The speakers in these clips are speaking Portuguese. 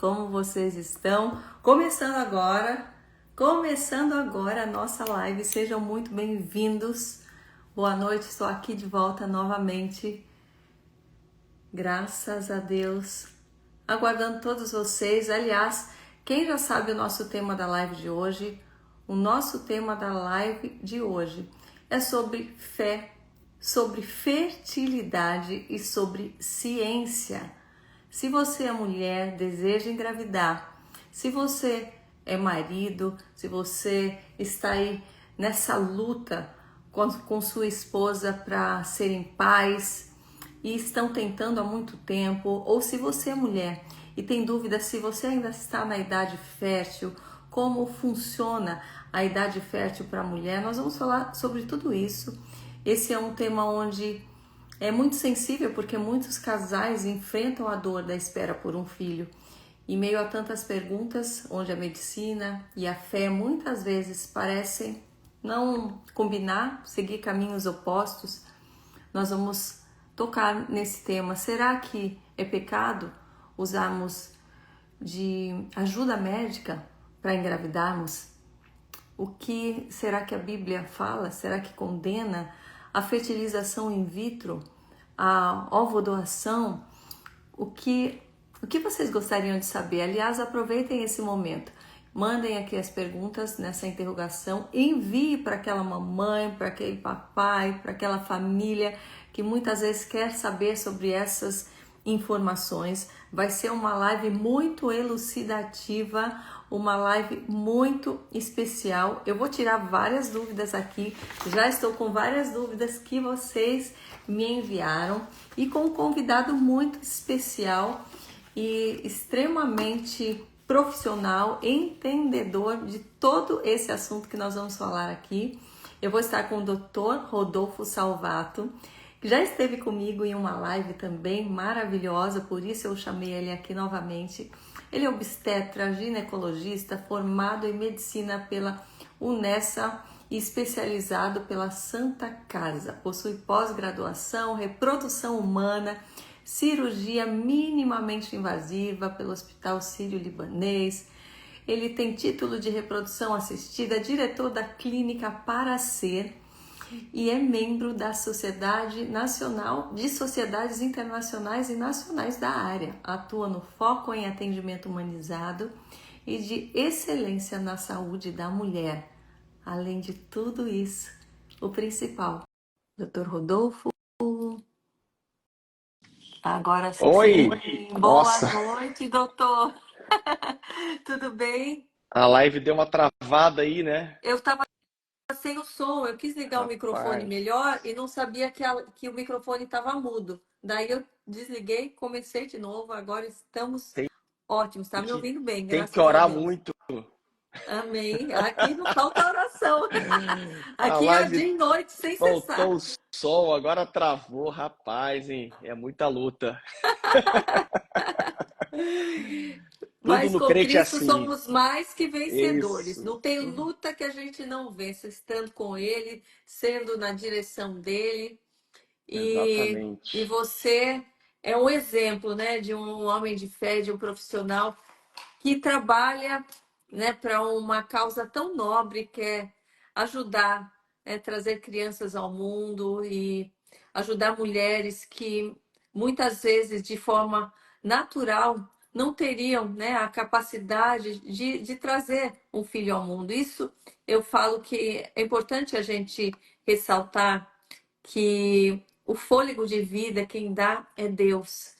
como vocês estão? Começando agora a nossa live, sejam muito bem-vindos. Boa noite, estou aqui de volta novamente, graças a Deus, aguardando todos vocês. Aliás, quem já sabe o nosso tema da live de hoje, o nosso tema da live de hoje é sobre fé, sobre fertilidade e sobre ciência. Se você é mulher, deseja engravidar, se você é marido, se você está aí nessa luta com sua esposa para serem pais e estão tentando há muito tempo, ou se você é mulher e tem dúvida se você ainda está na idade fértil, como funciona a idade fértil para a mulher, nós vamos falar sobre tudo isso. Esse é um tema onde é muito sensível porque muitos casais enfrentam a dor da espera por um filho. Em meio a tantas perguntas, onde a medicina e a fé muitas vezes parecem não combinar, seguir caminhos opostos, nós vamos tocar nesse tema. Será que é pecado usarmos de ajuda médica para engravidarmos? O que será que a Bíblia fala? Será que condena a fertilização in vitro, a ovodoação? O que vocês gostariam de saber? Aliás, aproveitem esse momento. Mandem aqui as perguntas nessa interrogação. Envie para aquela mamãe, para aquele papai, para aquela família que muitas vezes quer saber sobre essas informações. Vai ser uma live muito elucidativa, uma live muito especial. Eu vou tirar várias dúvidas aqui. Já estou com várias dúvidas que vocês me enviaram e com um convidado muito especial e extremamente profissional, entendedor de todo esse assunto que nós vamos falar aqui. Eu vou estar com o Dr. Rodolfo Salvato, que já esteve comigo em uma live também maravilhosa, por isso eu chamei ele aqui novamente. Ele é obstetra, ginecologista, formado em medicina pela Unessa e especializado pela Santa Casa. Possui pós-graduação, reprodução humana, cirurgia minimamente invasiva pelo Hospital Sírio-Libanês. Ele tem título de reprodução assistida, diretor da Clínica Paracer e é membro da Sociedade Nacional de Sociedades Internacionais e Nacionais da área. Atua no foco em atendimento humanizado e de excelência na saúde da mulher. Além de tudo isso, o principal, Dr. Rodolfo. Agora sim. Oi! Boa Nossa, noite, doutor. Tudo bem? a live deu uma travada aí, né? Eu estava sem o som, eu quis ligar o microfone Rapaz, melhor e não sabia que o microfone estava mudo. Daí eu desliguei, comecei de novo, agora estamos tem ótimos. Está me que, ouvindo bem, tem que graças a orar Deus. muito. Amém. Aqui não falta oração. A Aqui é dia live e noite sem cessar. faltou o som, agora travou, rapaz, hein? É muita luta. Tudo Mas no com crente é Cristo assim. somos mais que vencedores. Isso. Não tem luta que a gente não vença, estando com Ele, sendo na direção dele. E Exatamente. você é um exemplo, né, de um homem de fé, de um profissional que trabalha, né, para uma causa tão nobre que é ajudar, né, trazer crianças ao mundo e ajudar mulheres que muitas vezes de forma natural não teriam, né, a capacidade de trazer um filho ao mundo. Isso eu falo que é importante a gente ressaltar que o fôlego de vida quem dá é Deus.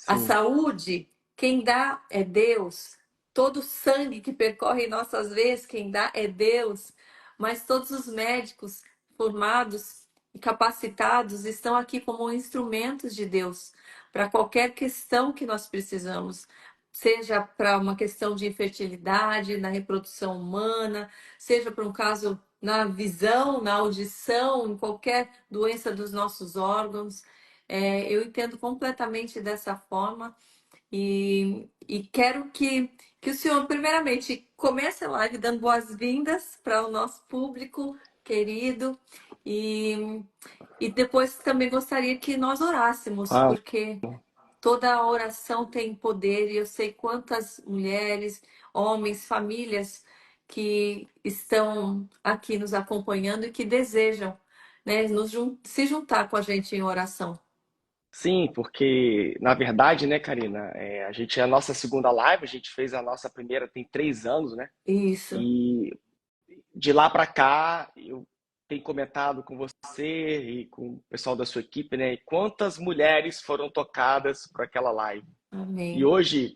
A Sim, saúde, quem dá é Deus. Todo o sangue que percorre em nossas veias, quem dá é Deus. Mas todos os médicos formados e capacitados estão aqui como instrumentos de Deus para qualquer questão que nós precisamos, seja para uma questão de infertilidade, na reprodução humana, seja para um caso na visão, na audição, em qualquer doença dos nossos órgãos. Eu entendo completamente dessa forma e quero que o senhor, primeiramente, comece a live dando boas-vindas para o nosso público querido e depois também gostaria que nós orássemos, ah, porque toda oração tem poder e eu sei quantas mulheres, homens, famílias que estão aqui nos acompanhando e que desejam, né, se juntar com a gente em oração. Sim, porque na verdade, né, Karina, a gente é a nossa segunda live, a gente fez a nossa primeira tem 3 anos, né? Isso. E de lá para cá, eu tenho comentado com você e com o pessoal da sua equipe, né? Quantas mulheres foram tocadas por aquela live. E Amém. hoje,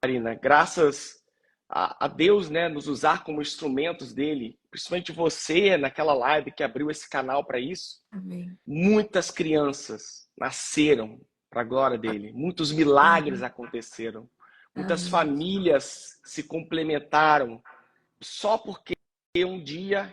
Karina, graças a Deus, né, nos usar como instrumentos dele, principalmente você naquela live que abriu esse canal para isso, Amém. muitas crianças nasceram para a glória dele, muitos milagres Amém. aconteceram, muitas Amém. famílias se complementaram só porque um dia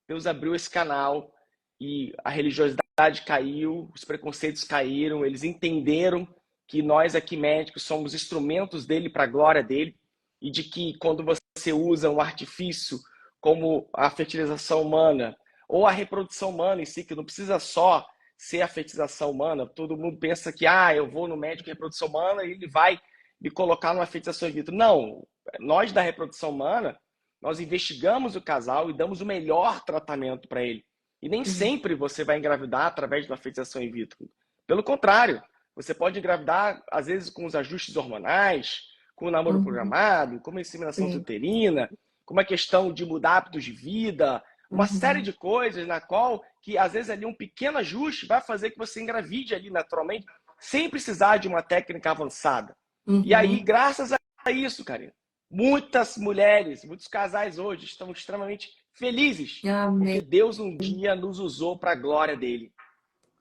Deus abriu esse canal e a religiosidade caiu, os preconceitos caíram, eles entenderam que nós aqui médicos somos instrumentos dele para a glória dele e de que quando você usa um artifício como a fertilização humana ou a reprodução humana em si, que não precisa só ser a fertilização humana, todo mundo pensa que eu vou no médico de reprodução humana e ele vai me colocar numa fertilização in vitro. Não, nós da reprodução humana, nós investigamos o casal e damos o melhor tratamento para ele. E nem sempre você vai engravidar através de uma fertilização in vitro. Pelo contrário, você pode engravidar, às vezes, com os ajustes hormonais, com o namoro Uhum. programado, com a inseminação Sim. uterina, com uma questão de mudar hábitos de vida, uma série Uhum. de coisas na qual, que às vezes ali um pequeno ajuste vai fazer que você engravide ali naturalmente, sem precisar de uma técnica avançada. E aí, Uhum. graças a isso, Karina, muitas mulheres, muitos casais hoje estão extremamente felizes, porque Amém. Deus um dia nos usou para a glória dele.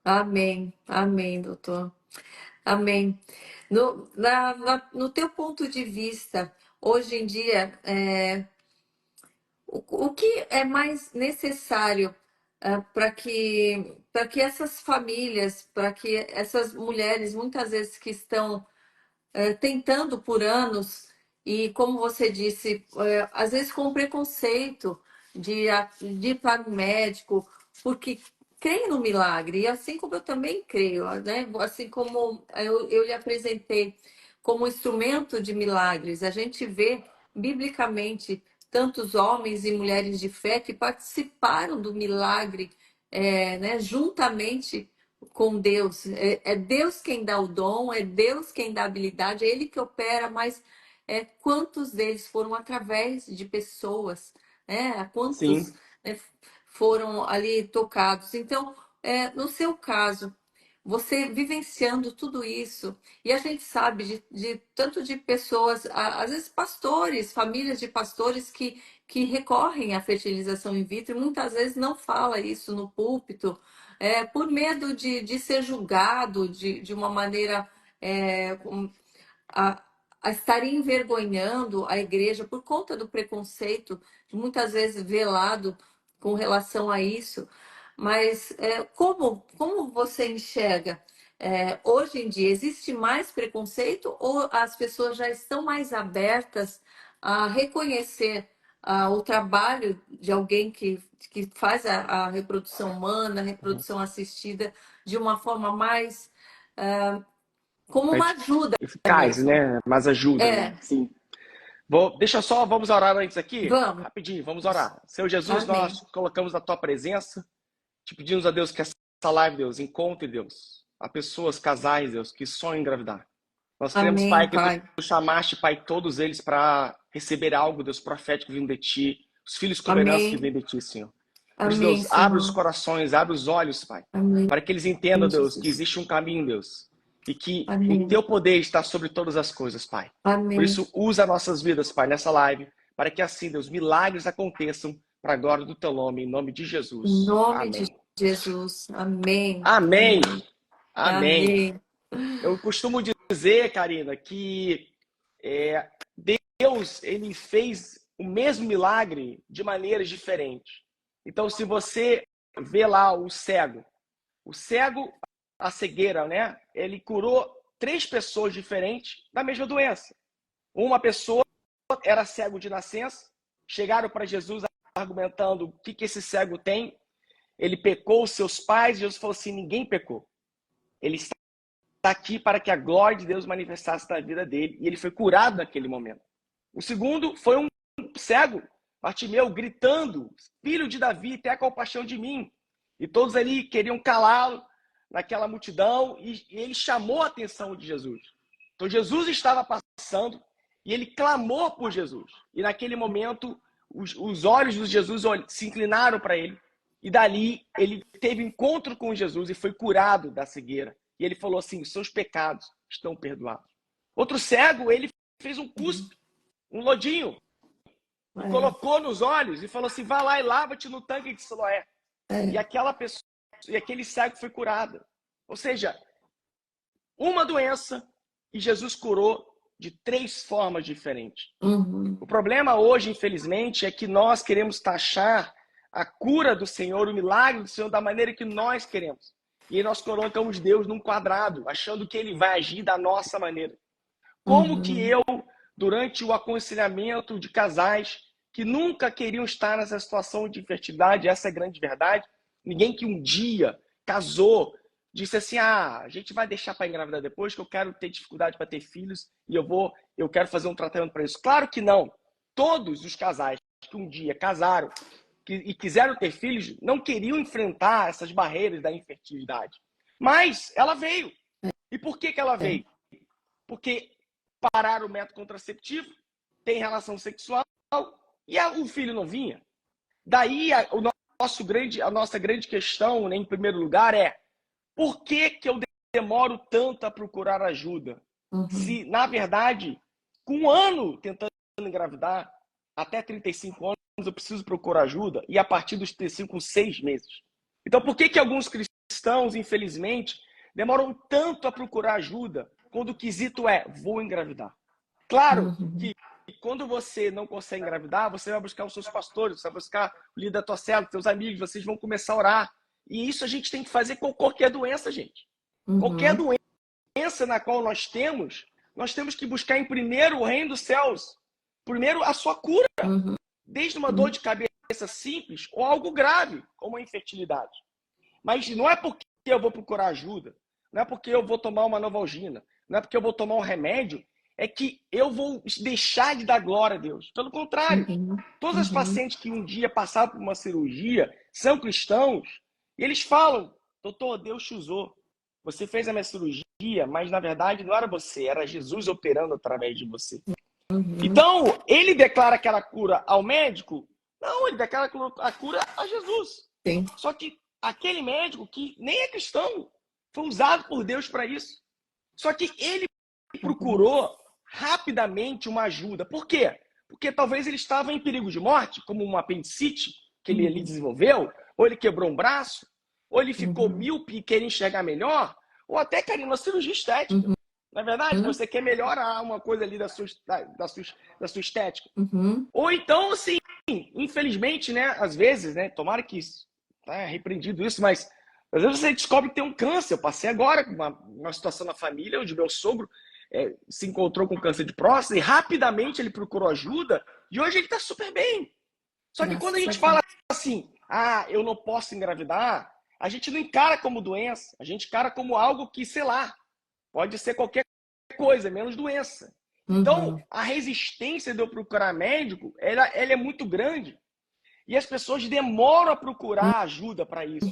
Amém. Amém, doutor. Amém. No teu ponto de vista, hoje em dia, o que é mais necessário para que essas famílias, para que essas mulheres, muitas vezes que estão tentando por anos e, como você disse, às vezes com preconceito de ir para o médico, porque creem no milagre, e assim como eu também creio, né? Assim como eu lhe apresentei como instrumento de milagres, a gente vê biblicamente tantos homens e mulheres de fé que participaram do milagre, né, juntamente com Deus. É Deus quem dá o dom, é Deus quem dá a habilidade, é Ele que opera, mas quantos deles foram através de pessoas, né? Quantos, Sim, né, foram ali tocados. Então, no seu caso, você vivenciando tudo isso, e a gente sabe de tanto de pessoas, às vezes pastores, famílias de pastores que recorrem à fertilização in vitro, e muitas vezes não fala isso no púlpito, por medo de ser julgado de uma maneira a, a estar envergonhando a igreja por conta do preconceito, muitas vezes velado com relação a isso. Mas como você enxerga? Hoje em dia, existe mais preconceito ou as pessoas já estão mais abertas a reconhecer o trabalho de alguém que faz a reprodução humana, a reprodução assistida, de uma forma mais como uma ajuda eficaz, mesmo? né? Mas ajuda, né? É, Sim. Vamos orar antes aqui? vamos. Rapidinho, vamos orar. Senhor Jesus, Amém. nós colocamos na tua presença, te pedimos a Deus que essa live, Deus, encontre, Deus, a pessoas, casais, Deus, que sonham em engravidar. Nós cremos, Amém, Pai, que tu Pai. chamaste, Pai, todos eles para receber algo, Deus, profético vindo de ti, os filhos com herança que Amém. vem de ti, Senhor. Por isso, Amém, Deus, abre os Senhor. corações, abre os olhos, Pai, Amém, para que eles entendam, Deus, que Jesus. existe um caminho, Deus, e que o Amém. teu poder está sobre todas as coisas, Pai. Por Amém. isso, usa nossas vidas, Pai, nessa live, para que assim, Deus, milagres aconteçam para a glória do teu nome, em nome de Em Jesus. nome de Amém. Jesus. Amém. Amém. Amém. Amém. Amém. Eu costumo dizer, Karina, que Deus, ele fez o mesmo milagre de maneiras diferentes. Então, se você vê lá o cego, a cegueira, né? Ele curou 3 pessoas diferentes da mesma doença. Uma pessoa era cego de nascença, chegaram para Jesus argumentando o que esse cego tem. Ele pecou os seus pais, Jesus falou assim: ninguém pecou. Ele está aqui para que a glória de Deus manifestasse na vida dele. E ele foi curado naquele momento. O segundo foi um cego, Bartimeu, gritando: Filho de Davi, tenha compaixão de mim. E todos ali queriam calá-lo naquela multidão, e ele chamou a atenção de Jesus. Então Jesus estava passando e ele clamou por Jesus. E naquele momento, os olhos de Jesus se inclinaram para ele. E dali, ele teve encontro com Jesus e foi curado da cegueira. E ele falou assim: seus pecados estão perdoados. Outro cego, ele fez um cuspe, um lodinho, e colocou nos olhos e falou assim: vá lá e lava-te no tanque de Siloé. E aquela pessoa, e aquele cego foi curado. Ou seja, uma doença, e Jesus curou de 3 formas diferentes. O problema hoje, infelizmente, é que nós queremos taxar a cura do Senhor, o milagre do Senhor, da maneira que nós queremos. E aí nós colocamos Deus num quadrado, achando que ele vai agir da nossa maneira. Como que eu, durante o aconselhamento de casais que nunca queriam estar nessa situação de infertilidade, essa é a grande verdade, ninguém que um dia casou, disse assim: a gente vai deixar para engravidar depois, que eu quero ter dificuldade para ter filhos e eu quero fazer um tratamento para isso. Claro que não. Todos os casais que um dia casaram e quiseram ter filhos não queriam enfrentar essas barreiras da infertilidade. Mas ela veio. E por que ela veio? Porque pararam o método contraceptivo, tem relação sexual e o filho não vinha. Daí a nossa grande questão, né, em primeiro lugar, é: por que eu demoro tanto a procurar ajuda? Se, na verdade, com 1 ano tentando engravidar, até 35 anos eu preciso procurar ajuda, e a partir dos 35, com 6 meses. Então, por que alguns cristãos, infelizmente, demoram tanto a procurar ajuda quando o quesito é: vou engravidar? Claro que quando você não consegue engravidar, você vai buscar os seus pastores, você vai buscar o líder da tua célula, seus amigos, vocês vão começar a orar. E isso a gente tem que fazer com qualquer doença, gente. Qualquer doença na qual nós temos que buscar em primeiro o reino dos céus. Primeiro a sua cura. Desde uma dor de cabeça simples ou algo grave, como a infertilidade. Mas não é porque eu vou procurar ajuda, não é porque eu vou tomar uma Novalgina, não é porque eu vou tomar um remédio, é que eu vou deixar de dar glória a Deus. Pelo contrário, todos os pacientes que um dia passaram por uma cirurgia são cristãos, e eles falam: doutor, Deus te usou. Você fez a minha cirurgia, mas na verdade não era você, era Jesus operando através de você. Então, ele declara aquela cura ao médico? Não, ele declara a cura a Jesus. Sim. Só que aquele médico que nem é cristão, foi usado por Deus para isso. Só que ele procurou rapidamente uma ajuda. Por quê? Porque talvez ele estava em perigo de morte, como uma apendicite que ele ali desenvolveu, ou ele quebrou um braço, ou ele ficou míope e queria enxergar melhor, ou até queria uma cirurgia estética. Na verdade, você quer melhorar uma coisa ali da sua estética. Ou então, assim, infelizmente, né, às vezes, né, tomara que tá repreendido isso, mas às vezes você descobre que tem um câncer. Eu passei agora com uma situação na família onde meu sogro se encontrou com câncer de próstata e rapidamente ele procurou ajuda e hoje ele está super bem. Só que quando a gente fala assim: eu não posso engravidar, a gente não encara como doença, a gente encara como algo que, sei lá, pode ser qualquer coisa, menos doença. Então, a resistência de eu procurar médico, ela é muito grande. E as pessoas demoram a procurar ajuda para isso.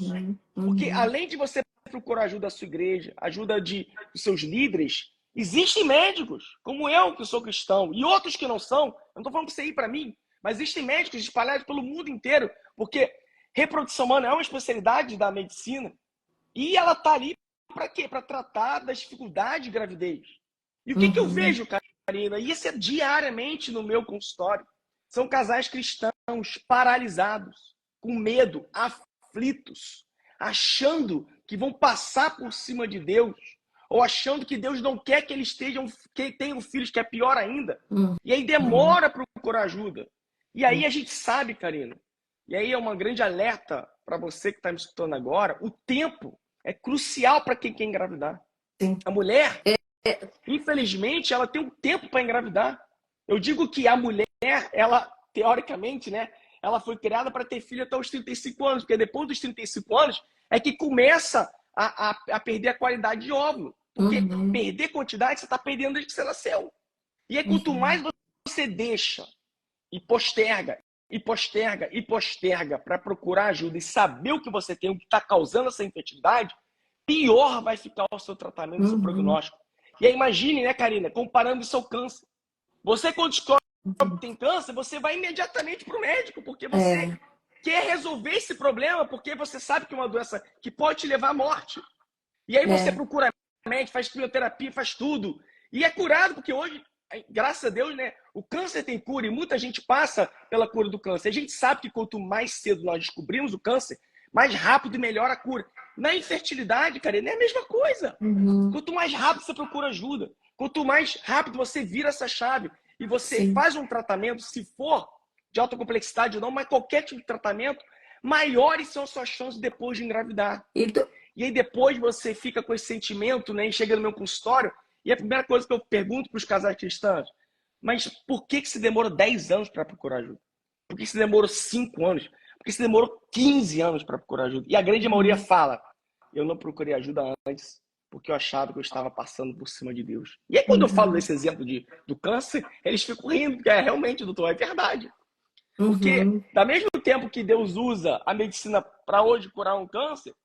Porque além de você procurar ajuda da sua igreja, ajuda dos seus líderes, existem médicos, como eu, que sou cristão, e outros que não são. Eu não estou falando para você ir para mim, mas existem médicos espalhados pelo mundo inteiro, porque reprodução humana é uma especialidade da medicina, e ela está ali para quê? Para tratar das dificuldades de gravidez. E o que eu vejo, Karina? E isso é diariamente no meu consultório. São casais cristãos paralisados, com medo, aflitos, achando que vão passar por cima de Deus, ou achando que Deus não quer que eles tenham filhos, que é pior ainda. E aí demora para procurar ajuda. E aí a gente sabe, Karina, e aí é uma grande alerta para você que está me escutando agora: o tempo é crucial para quem quer engravidar. Sim. A mulher, infelizmente, ela tem um tempo para engravidar. Eu digo que a mulher, ela, teoricamente, né, ela foi criada para ter filho até os 35 anos, porque depois dos 35 anos é que começa a perder a qualidade de óvulo. Porque Uhum. perder quantidade, você está perdendo desde que você nasceu. E aí, quanto mais Uhum. você deixa e posterga, e posterga, e posterga para procurar ajuda e saber o que você tem, o que está causando essa infertilidade, pior vai ficar o seu tratamento, o seu Uhum. prognóstico. E aí, imagine, né, Karina, comparando isso ao câncer. Você, quando descobre que Uhum. tem câncer, você vai imediatamente para o médico, porque você É, quer resolver esse problema, porque você sabe que é uma doença que pode te levar à morte. E aí você é. procura médico, faz quimioterapia, faz tudo. E é curado, porque hoje, graças a Deus, né, o câncer tem cura e muita gente passa pela cura do câncer. A gente sabe que quanto mais cedo nós descobrimos o câncer, mais rápido e melhor a cura. Na infertilidade, cara, é a mesma coisa. Uhum. Quanto mais rápido você procura ajuda, quanto mais rápido você vira essa chave e você Sim. faz um tratamento, se for de alta complexidade ou não, mas qualquer tipo de tratamento, maiores são as suas chances depois de engravidar. E do... E aí depois você fica com esse sentimento, né? E chega no meu consultório, e a primeira coisa que eu pergunto para os casais cristãos, mas por que se demora 10 anos para procurar ajuda? Por que se demorou 5 anos? Por que se demorou 15 anos para procurar ajuda? E a grande maioria Uhum. fala, eu não procurei ajuda antes, porque eu achava que eu estava passando por cima de Deus. E aí quando eu falo Uhum. desse exemplo do câncer, eles ficam rindo, porque é realmente, doutor, é verdade. Porque, Uhum. da mesmo tempo que Deus usa a medicina para hoje curar um câncer,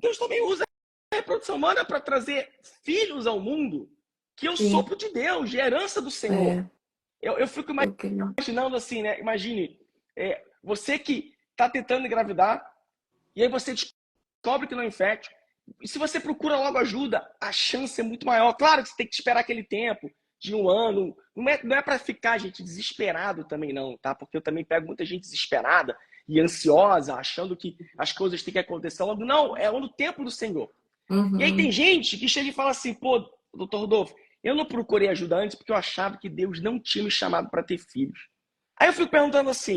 Deus também usa a reprodução humana para trazer filhos ao mundo, que é o Sim. sopro de Deus, de herança do Senhor. É. Eu fico Eu queria. imaginando assim, né? Imagine, você que está tentando engravidar, e aí você descobre que não é infértil. E se você procura logo ajuda, a chance é muito maior. Claro que você tem que esperar aquele tempo de um ano. Não é para ficar, gente, desesperado também, não, tá? Porque eu também pego muita gente desesperada e ansiosa, achando que as coisas têm que acontecer logo. Não, é no tempo do Senhor. E aí tem Uhum. gente que chega e fala assim, pô, doutor Rodolfo, eu não procurei ajuda antes porque eu achava que Deus não tinha me chamado para ter filhos. Aí eu fico perguntando assim,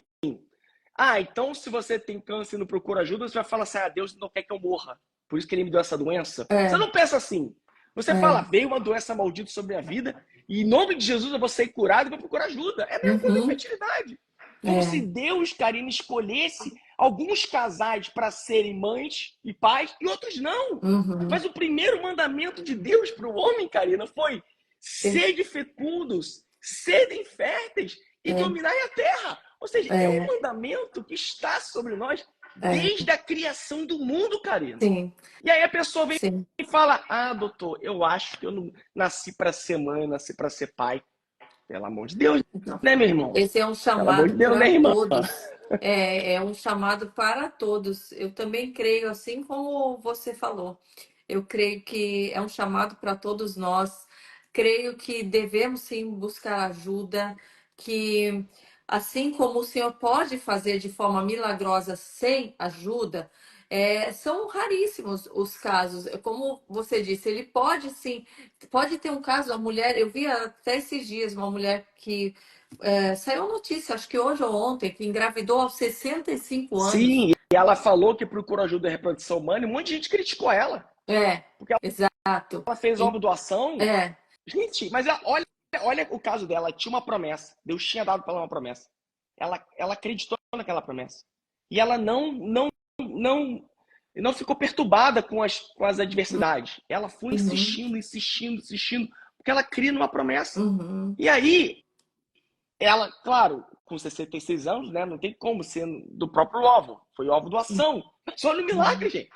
então se você tem câncer e não procura ajuda, você vai falar assim, Deus não quer que eu morra, por isso que ele me deu essa doença. Você É. não pensa assim. Você fala, É. veio uma doença maldita sobre a vida e em nome de Jesus eu vou ser curado e vou procurar ajuda. É a mesma coisa da Uhum. infertilidade. Como se É. Deus, Karina, escolhesse alguns casais para serem mães e pais e outros não. Uhum. Mas o primeiro mandamento de Deus para o homem, Karina, foi É. sede fecundos, sede férteis e É. dominai a terra. Ou seja, é um É. mandamento que está sobre nós É. desde a criação do mundo, Karina. Sim. E aí a pessoa vem Sim. e fala: doutor, eu acho que eu não nasci para ser mãe, nasci para ser pai. Pelo amor de Deus, Então, né, meu irmão? esse é um Pelo amor chamado de Deus, para né, irmã? todos. É um chamado para todos. Eu também creio, assim como você falou. Eu creio que é um chamado para todos nós. Creio que devemos sim buscar ajuda, que assim como o Senhor pode fazer de forma milagrosa sem ajuda, são raríssimos os casos. Como você disse, ele pode sim, pode ter um caso, a mulher, eu vi até esses dias uma mulher que saiu notícia, acho que hoje ou ontem, que engravidou aos 65 anos. Sim, e ela falou que procurou ajuda em reprodução humana e um monte de gente criticou ela. É, Porque exato. ela fez E- ovo doação. É, Gente, mas olha o caso dela. Tinha uma promessa. Deus tinha dado para ela uma promessa. Ela acreditou naquela promessa. E ela não ficou perturbada com as adversidades. Ela foi uhum, insistindo, insistindo, insistindo, porque ela cria numa promessa. uhum, E aí, ela, claro, com 66 anos, né, não tem como ser do próprio óvulo. Foi óvulo sim, doação. Mas olha o milagre, uhum, gente.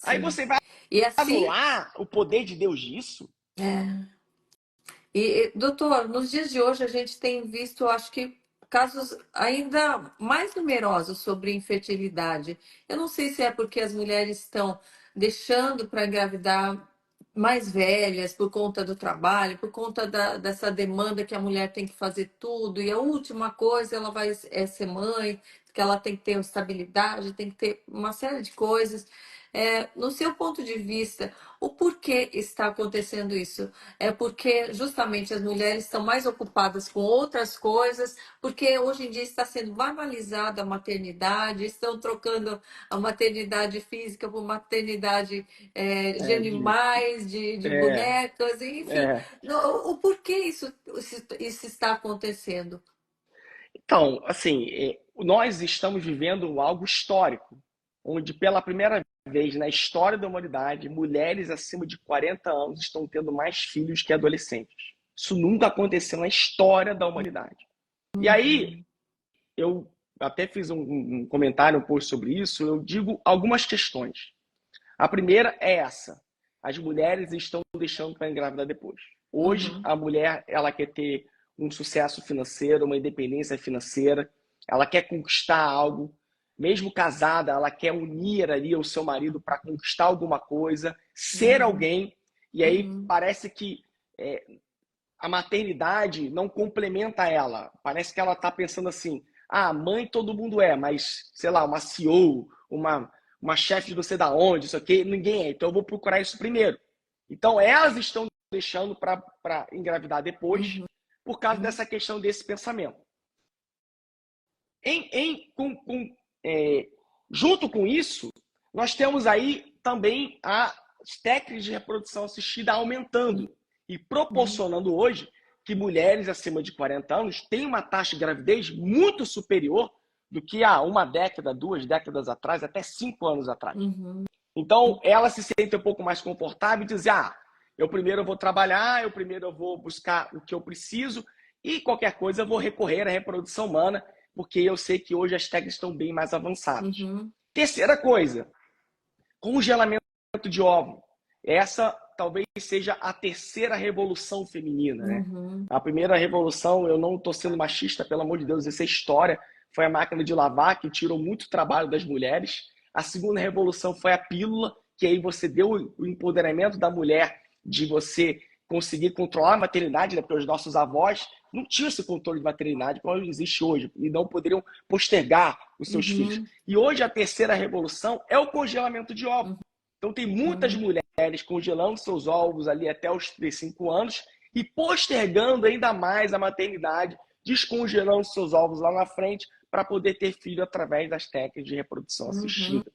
Aí sim. você vai E assim, anular o poder de Deus disso? é, doutor, nos dias de hoje a gente tem visto, eu acho que casos ainda mais numerosos sobre infertilidade. Eu não sei se é porque as mulheres estão deixando para engravidar mais velhas por conta do trabalho, por conta dessa demanda que a mulher tem que fazer tudo, e a última coisa ela vai ser mãe, que ela tem que ter estabilidade, tem que ter uma série de coisas. No seu ponto de vista, o porquê está acontecendo isso? É porque justamente as mulheres estão mais ocupadas com outras coisas, porque hoje em dia está sendo banalizada a maternidade, estão trocando a maternidade física por maternidade de É, de, animais, de é, bonecas, enfim. é. O porquê isso está acontecendo? Então, assim, nós estamos vivendo algo histórico. onde pela primeira vez na história da humanidade, mulheres acima de 40 anos estão tendo mais filhos que adolescentes. Isso nunca aconteceu na história da humanidade. E aí, eu até fiz um comentário, um post sobre isso, eu digo algumas questões. A primeira é essa: as mulheres estão deixando para engravidar depois. Hoje, a mulher, ela quer ter um sucesso financeiro, uma independência financeira, ela quer conquistar algo, mesmo casada, ela quer unir ali o seu marido para conquistar alguma coisa, ser alguém, e aí parece que a maternidade não complementa ela. Parece que ela está pensando assim: ah, mãe todo mundo é, mas, sei lá, uma CEO, uma chefe de não sei da onde, isso aqui, ninguém é. Então eu vou procurar isso primeiro. Então elas estão deixando para engravidar depois por causa dessa questão desse pensamento. Junto com isso, nós temos aí também as técnicas de reprodução assistida aumentando e proporcionando hoje que mulheres acima de 40 anos têm uma taxa de gravidez muito superior do que há uma década, 2 décadas atrás, até 5 anos atrás. Então, ela se sente um pouco mais confortável e diz: eu primeiro vou trabalhar, eu primeiro vou buscar o que eu preciso e qualquer coisa eu vou recorrer à reprodução humana, porque eu sei que hoje as técnicas estão bem mais avançadas. Terceira coisa, congelamento de óvulo. Essa talvez seja a terceira revolução feminina, né? A primeira revolução, eu não estou sendo machista, pelo amor de Deus, essa história foi a máquina de lavar, que tirou muito trabalho das mulheres. A segunda revolução foi a pílula, que aí você deu o empoderamento da mulher de você conseguir controlar a maternidade, né? Porque os nossos avós não tinham esse controle de maternidade como existe hoje, e não poderiam postergar os seus filhos. E hoje a terceira revolução é o congelamento de óvulos. Então tem muitas mulheres congelando seus óvulos ali até os 35 anos e postergando ainda mais a maternidade, descongelando seus óvulos lá na frente para poder ter filho através das técnicas de reprodução assistida.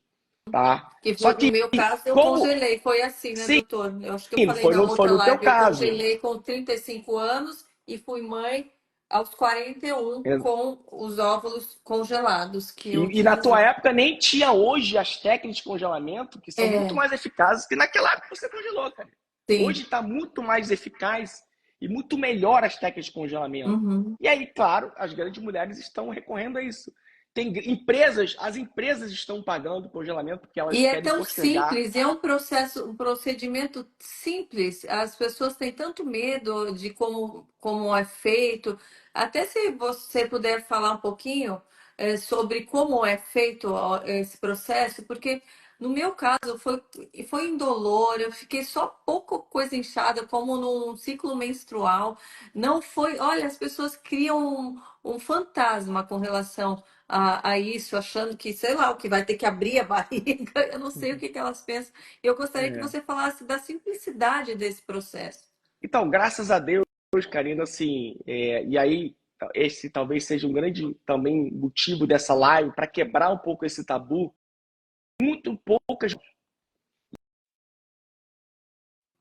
Tá? Que Só foi, que no meu caso, eu como... congelei. Foi assim, né, Sim, doutor? Eu acho que eu falei na foi outra no teu live. Eu caso. congelei com 35 anos e fui mãe aos 41 com os óvulos congelados que eu E na tua utilizei. época nem tinha hoje as técnicas de congelamento, que são muito mais eficazes que naquela época que você congelou, cara. Sim. Hoje está muito mais eficaz e muito melhor as técnicas de congelamento. E aí, claro, as grandes mulheres estão recorrendo a isso. Tem empresas, as empresas estão pagando congelamento porque elas E é querem tão postergar. simples, é um procedimento simples. As pessoas têm tanto medo de como é feito. Até se você puder falar um pouquinho sobre como é feito esse processo, porque no meu caso foi indolor, eu fiquei só pouca coisa inchada, como num ciclo menstrual. Não foi. Olha, as pessoas criam um fantasma com relação a isso, achando que, sei lá, o que vai ter que abrir a barriga, eu não sei o que elas pensam. Eu gostaria que você falasse da simplicidade desse processo. Então, graças a Deus, Karina, assim, e aí esse talvez seja um grande também motivo dessa live para quebrar um pouco esse tabu. Muito poucas.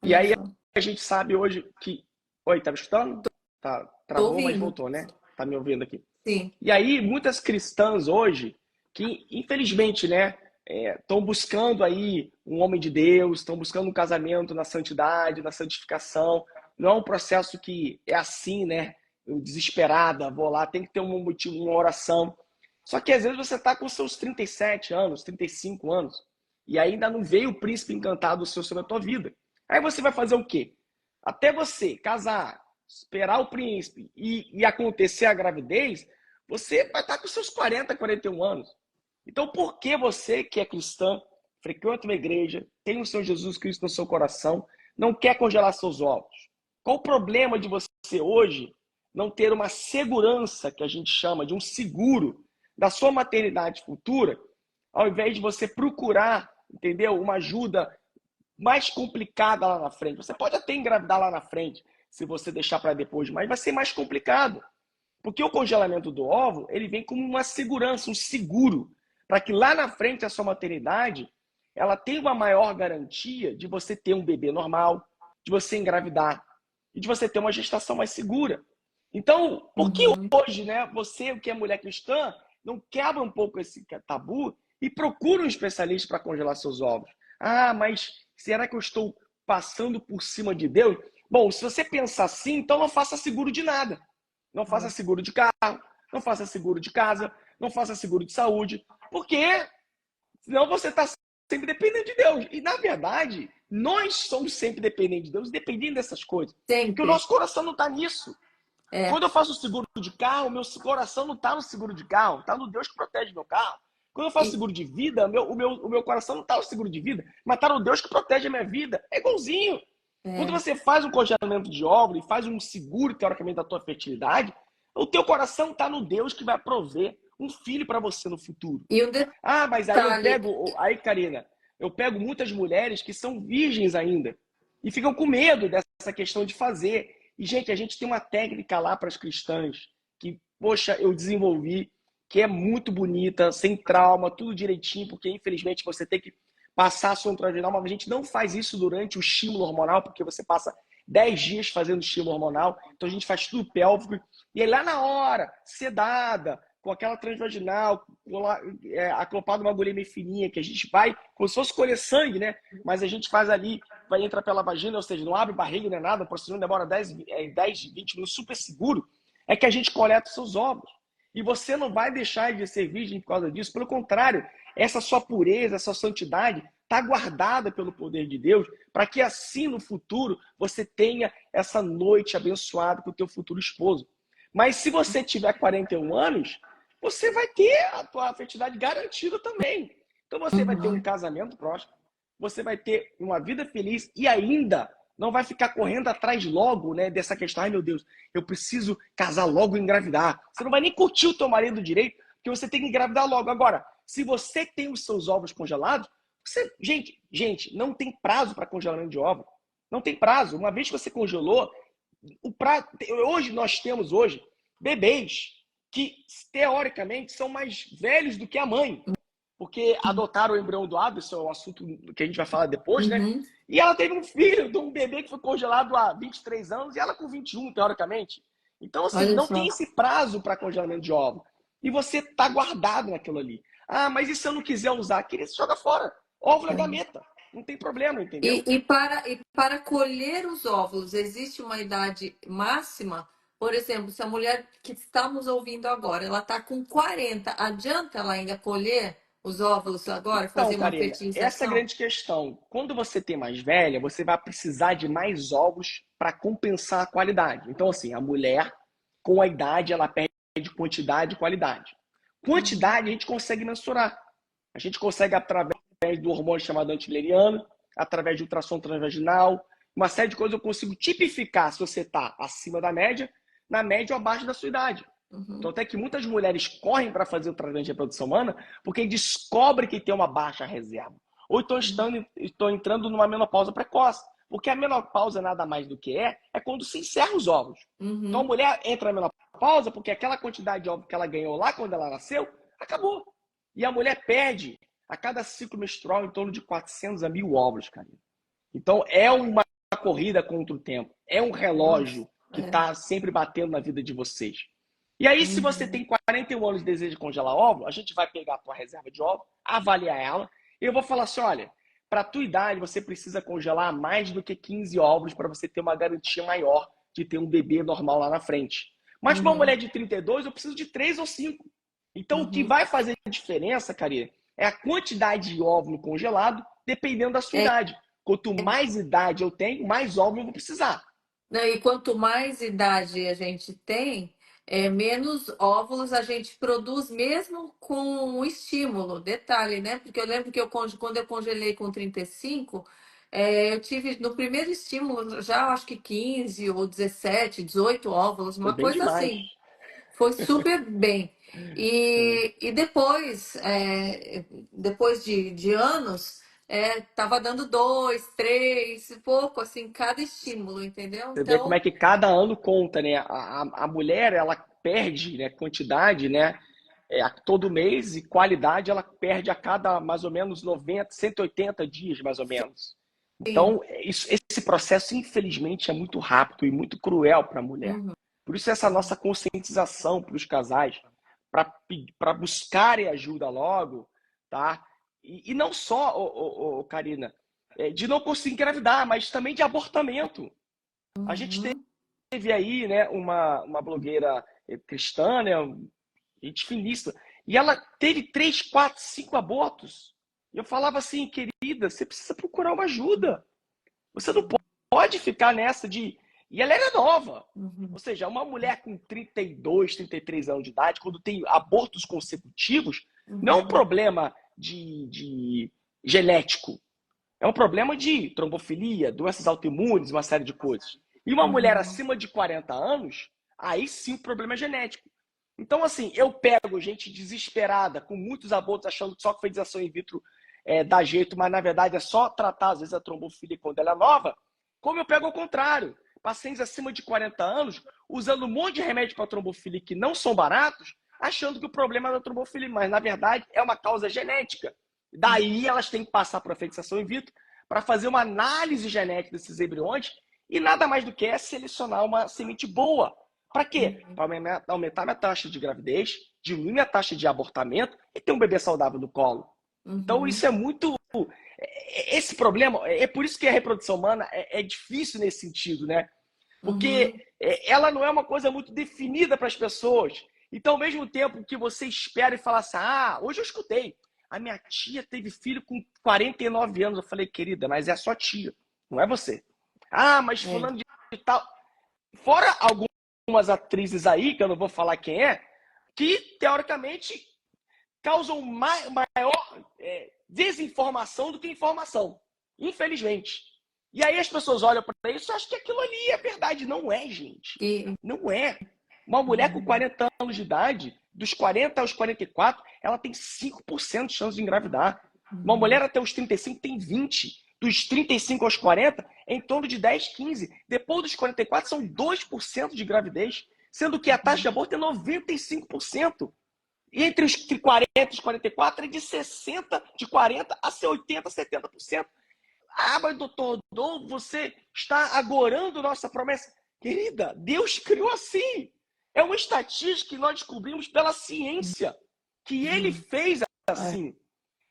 E aí a gente sabe hoje que... Oi, tá me escutando? Tá, travou, mas voltou, né? Tá me ouvindo aqui. Sim. E aí, muitas cristãs hoje, que infelizmente, né, estão buscando aí um homem de Deus, estão buscando um casamento na santidade, na santificação. Não é um processo que é assim, né? Eu, desesperada, vou lá, tem que ter um motivo, uma oração. Só que às vezes você está com seus 37 anos, 35 anos, e ainda não veio o príncipe encantado seu sobre a tua vida. Aí você vai fazer o quê? Até você casar, esperar o príncipe e acontecer a gravidez, você vai estar com seus 40, 41 anos. Então, por que você que é cristã, frequenta uma igreja, tem o Senhor Jesus Cristo no seu coração, não quer congelar seus ovos? Qual o problema de você hoje não ter uma segurança, que a gente chama de um seguro, da sua maternidade futura, ao invés de você procurar, entendeu, uma ajuda mais complicada lá na frente? Você pode até engravidar lá na frente, se você deixar para depois, mas vai ser mais complicado. Porque o congelamento do óvulo, ele vem como uma segurança, um seguro, para que lá na frente a sua maternidade, ela tenha uma maior garantia de você ter um bebê normal, de você engravidar e de você ter uma gestação mais segura. Então, por que hoje, né, você que é mulher cristã, não quebra um pouco esse tabu E procure um especialista para congelar seus ovos. Ah, mas será que eu estou passando por cima de Deus? Bom, se você pensar assim, então não faça seguro de nada. Não faça seguro de carro, não faça seguro de casa, não faça seguro de saúde, porque senão você está sempre dependendo de Deus. E, na verdade, nós somos sempre dependentes de Deus, dependendo dessas coisas. Porque o Sempre. nosso coração não está nisso. É. Quando eu faço seguro de carro, meu coração não está no seguro de carro, está no Deus que protege meu carro. Quando eu faço E, seguro de vida, o meu coração não está no seguro de vida, mas está no Deus que protege a minha vida. É igualzinho. Quando é. você faz um congelamento de óvulo e faz um seguro, teoricamente, da tua fertilidade, o teu coração está no Deus que vai prover um filho para você no futuro. E um Ah, mas aí eu detalhe. pego, aí, Karina, eu pego muitas mulheres que são virgens ainda e ficam com medo dessa questão de fazer. E, gente, a gente tem uma técnica lá para as cristãs que, poxa, eu desenvolvi, que é muito bonita, sem trauma, tudo direitinho, porque infelizmente você tem que passar sonho transvaginal, mas a gente não faz isso durante o estímulo hormonal, porque você passa 10 dias fazendo estímulo hormonal, então a gente faz tudo pélvico, e aí lá na hora, sedada, com aquela transvaginal, acoplado uma agulha meio fininha, que a gente vai, como se fosse colher sangue, né? Mas a gente faz ali, vai entrar pela vagina, ou seja, não abre barriga nem nada, o procedimento demora 10, 20 minutos, super seguro, é que a gente coleta os seus ovos. E você não vai deixar de ser virgem por causa disso, pelo contrário, essa sua pureza, essa santidade está guardada pelo poder de Deus, para que assim no futuro você tenha essa noite abençoada com o teu futuro esposo. Mas se você tiver 41 anos, você vai ter a tua fertilidade garantida também. Então você vai ter um Uhum. casamento próspero, você vai ter uma vida feliz e ainda não vai ficar correndo atrás logo, né, dessa questão, ai meu Deus, eu preciso casar logo e engravidar. Você não vai nem curtir o teu marido direito, porque você tem que engravidar logo. Agora, se você tem os seus ovos congelados, você, gente, não tem prazo para congelamento de ovo. Não tem prazo. Uma vez que você congelou, hoje nós temos bebês que teoricamente são mais velhos do que a mãe, porque adotaram o embrião doado, isso é um assunto que a gente vai falar depois, né? Uhum. E ela teve um filho de um bebê que foi congelado há 23 anos e ela com 21, teoricamente. Então, assim, Olha não só. tem esse prazo para congelamento de ovo. E você está guardado naquilo ali. Ah, mas e se eu não quiser usar? Queria se joga fora. Óvulo é gameta. Não tem problema, entendeu? E para colher os óvulos, existe uma idade máxima? Por exemplo, se a mulher que estamos ouvindo agora, ela está com 40, adianta ela ainda colher os óvulos agora, Então, fazer uma Karina, essa é a fertilização? grande questão. Quando você tem mais velha, você vai precisar de mais ovos para compensar a qualidade. Então, assim, a mulher, com a idade, ela perde quantidade e qualidade. Uhum. Quantidade a gente consegue mensurar. A gente consegue, através do hormônio chamado antileriano, através de ultrassom transvaginal, uma série de coisas eu consigo tipificar se você está acima da média, na média ou abaixo da sua idade. Então, Uhum. até que muitas mulheres correm para fazer o tratamento de reprodução humana porque descobrem que tem uma baixa reserva. Ou estão entrando numa menopausa precoce. Porque a menopausa nada mais do que é quando se encerra os ovos. Então, a Uhum. mulher entra na menopausa porque aquela quantidade de ovos que ela ganhou lá quando ela nasceu, acabou. E a mulher perde a cada ciclo menstrual em torno de 400 a 1.000 ovos, cara. Então, é uma corrida contra o tempo. É um Nossa. relógio que É. está sempre batendo na vida de vocês. E aí, se você Uhum. tem 41 anos e deseja congelar ovo, a gente vai pegar a tua reserva de ovo, avaliar ela, e eu vou falar assim, olha, para a tua idade, você precisa congelar mais do que 15 ovos para você ter uma garantia maior de ter um bebê normal lá na frente. Mas para uma mulher Uhum. de 32, eu preciso de 3 ou 5. Então, o que Uhum. vai fazer diferença, Karina, é a quantidade de óvulo congelado, dependendo da sua É, idade. Quanto mais idade eu tenho, mais óvulo eu vou precisar. né, e quanto mais idade a gente tem, menos óvulos a gente produz, mesmo com o estímulo. Detalhe, né? Porque eu lembro que quando eu congelei com 35, eu tive no primeiro estímulo já acho que 15 ou 17, 18 óvulos, Foi uma bem coisa demais. assim. Foi super bem. E depois, depois de anos, tava dando dois, três, pouco, assim, cada estímulo, entendeu? Você vê como é Então, que cada ano conta, né? A mulher, ela perde, né, quantidade, né, a todo mês e qualidade ela perde a cada mais ou menos 90, 180 dias, mais ou menos. sim. Então, esse processo, infelizmente, é muito rápido e muito cruel para a mulher. Uhum. Por isso, essa nossa conscientização para os casais, para buscarem ajuda logo, tá? E não só, Karina, de não conseguir engravidar, mas também de abortamento. A gente teve aí, né, uma blogueira cristã, né, gente finíssima, e ela teve 3, 4, 5 abortos. E eu falava assim, querida, você precisa procurar uma ajuda. Você não pode ficar nessa de... E ela era nova. Ou seja, uma mulher com 32, 33 anos de idade, quando tem abortos consecutivos, não é um problema de genético. É um problema de trombofilia, doenças autoimunes, uma série de coisas. E uma mulher acima de 40 anos, aí sim o problema é genético. Então, assim, eu pego gente desesperada, com muitos abortos, achando que só que fertilização in vitro dá jeito, mas na verdade é só tratar, às vezes, a trombofilia quando ela é nova. Como eu pego ao contrário, pacientes acima de 40 anos, usando um monte de remédio para trombofilia que não são baratos, achando que o problema é da trombofilia, mas na verdade é uma causa genética. Daí elas têm que passar para a fertilização in vitro para fazer uma análise genética desses embriões e nada mais do que é selecionar uma semente boa. Para quê? Para aumentar minha taxa de gravidez, diminuir minha taxa de abortamento e ter um bebê saudável no colo. Então isso é muito... Esse problema, é por isso que a reprodução humana é difícil nesse sentido, né? Porque ela não é uma coisa muito definida para as pessoas. Então, ao mesmo tempo que você espera e fala assim, hoje eu escutei, a minha tia teve filho com 49 anos. Eu falei, querida, mas é a sua tia, não é você. Mas fulano de tal... Fora algumas atrizes aí, que eu não vou falar quem é, que, teoricamente, causam maior desinformação do que informação. Infelizmente. E aí as pessoas olham para isso e acham que aquilo ali é verdade. Não é, gente. Não é. Uma mulher com 40 anos de idade, dos 40 aos 44, ela tem 5% de chance de engravidar. Uma mulher até os 35 tem 20%. Dos 35 aos 40, é em torno de 10, 15%. Depois dos 44, são 2% de gravidez, sendo que a taxa de aborto é 95%. E entre os 40 e os 44 é de 60%, de 40% a 80%, 70%. Mas doutor, você está agorando nossa promessa. Querida, Deus criou assim. É uma estatística que nós descobrimos pela ciência, que ele fez assim.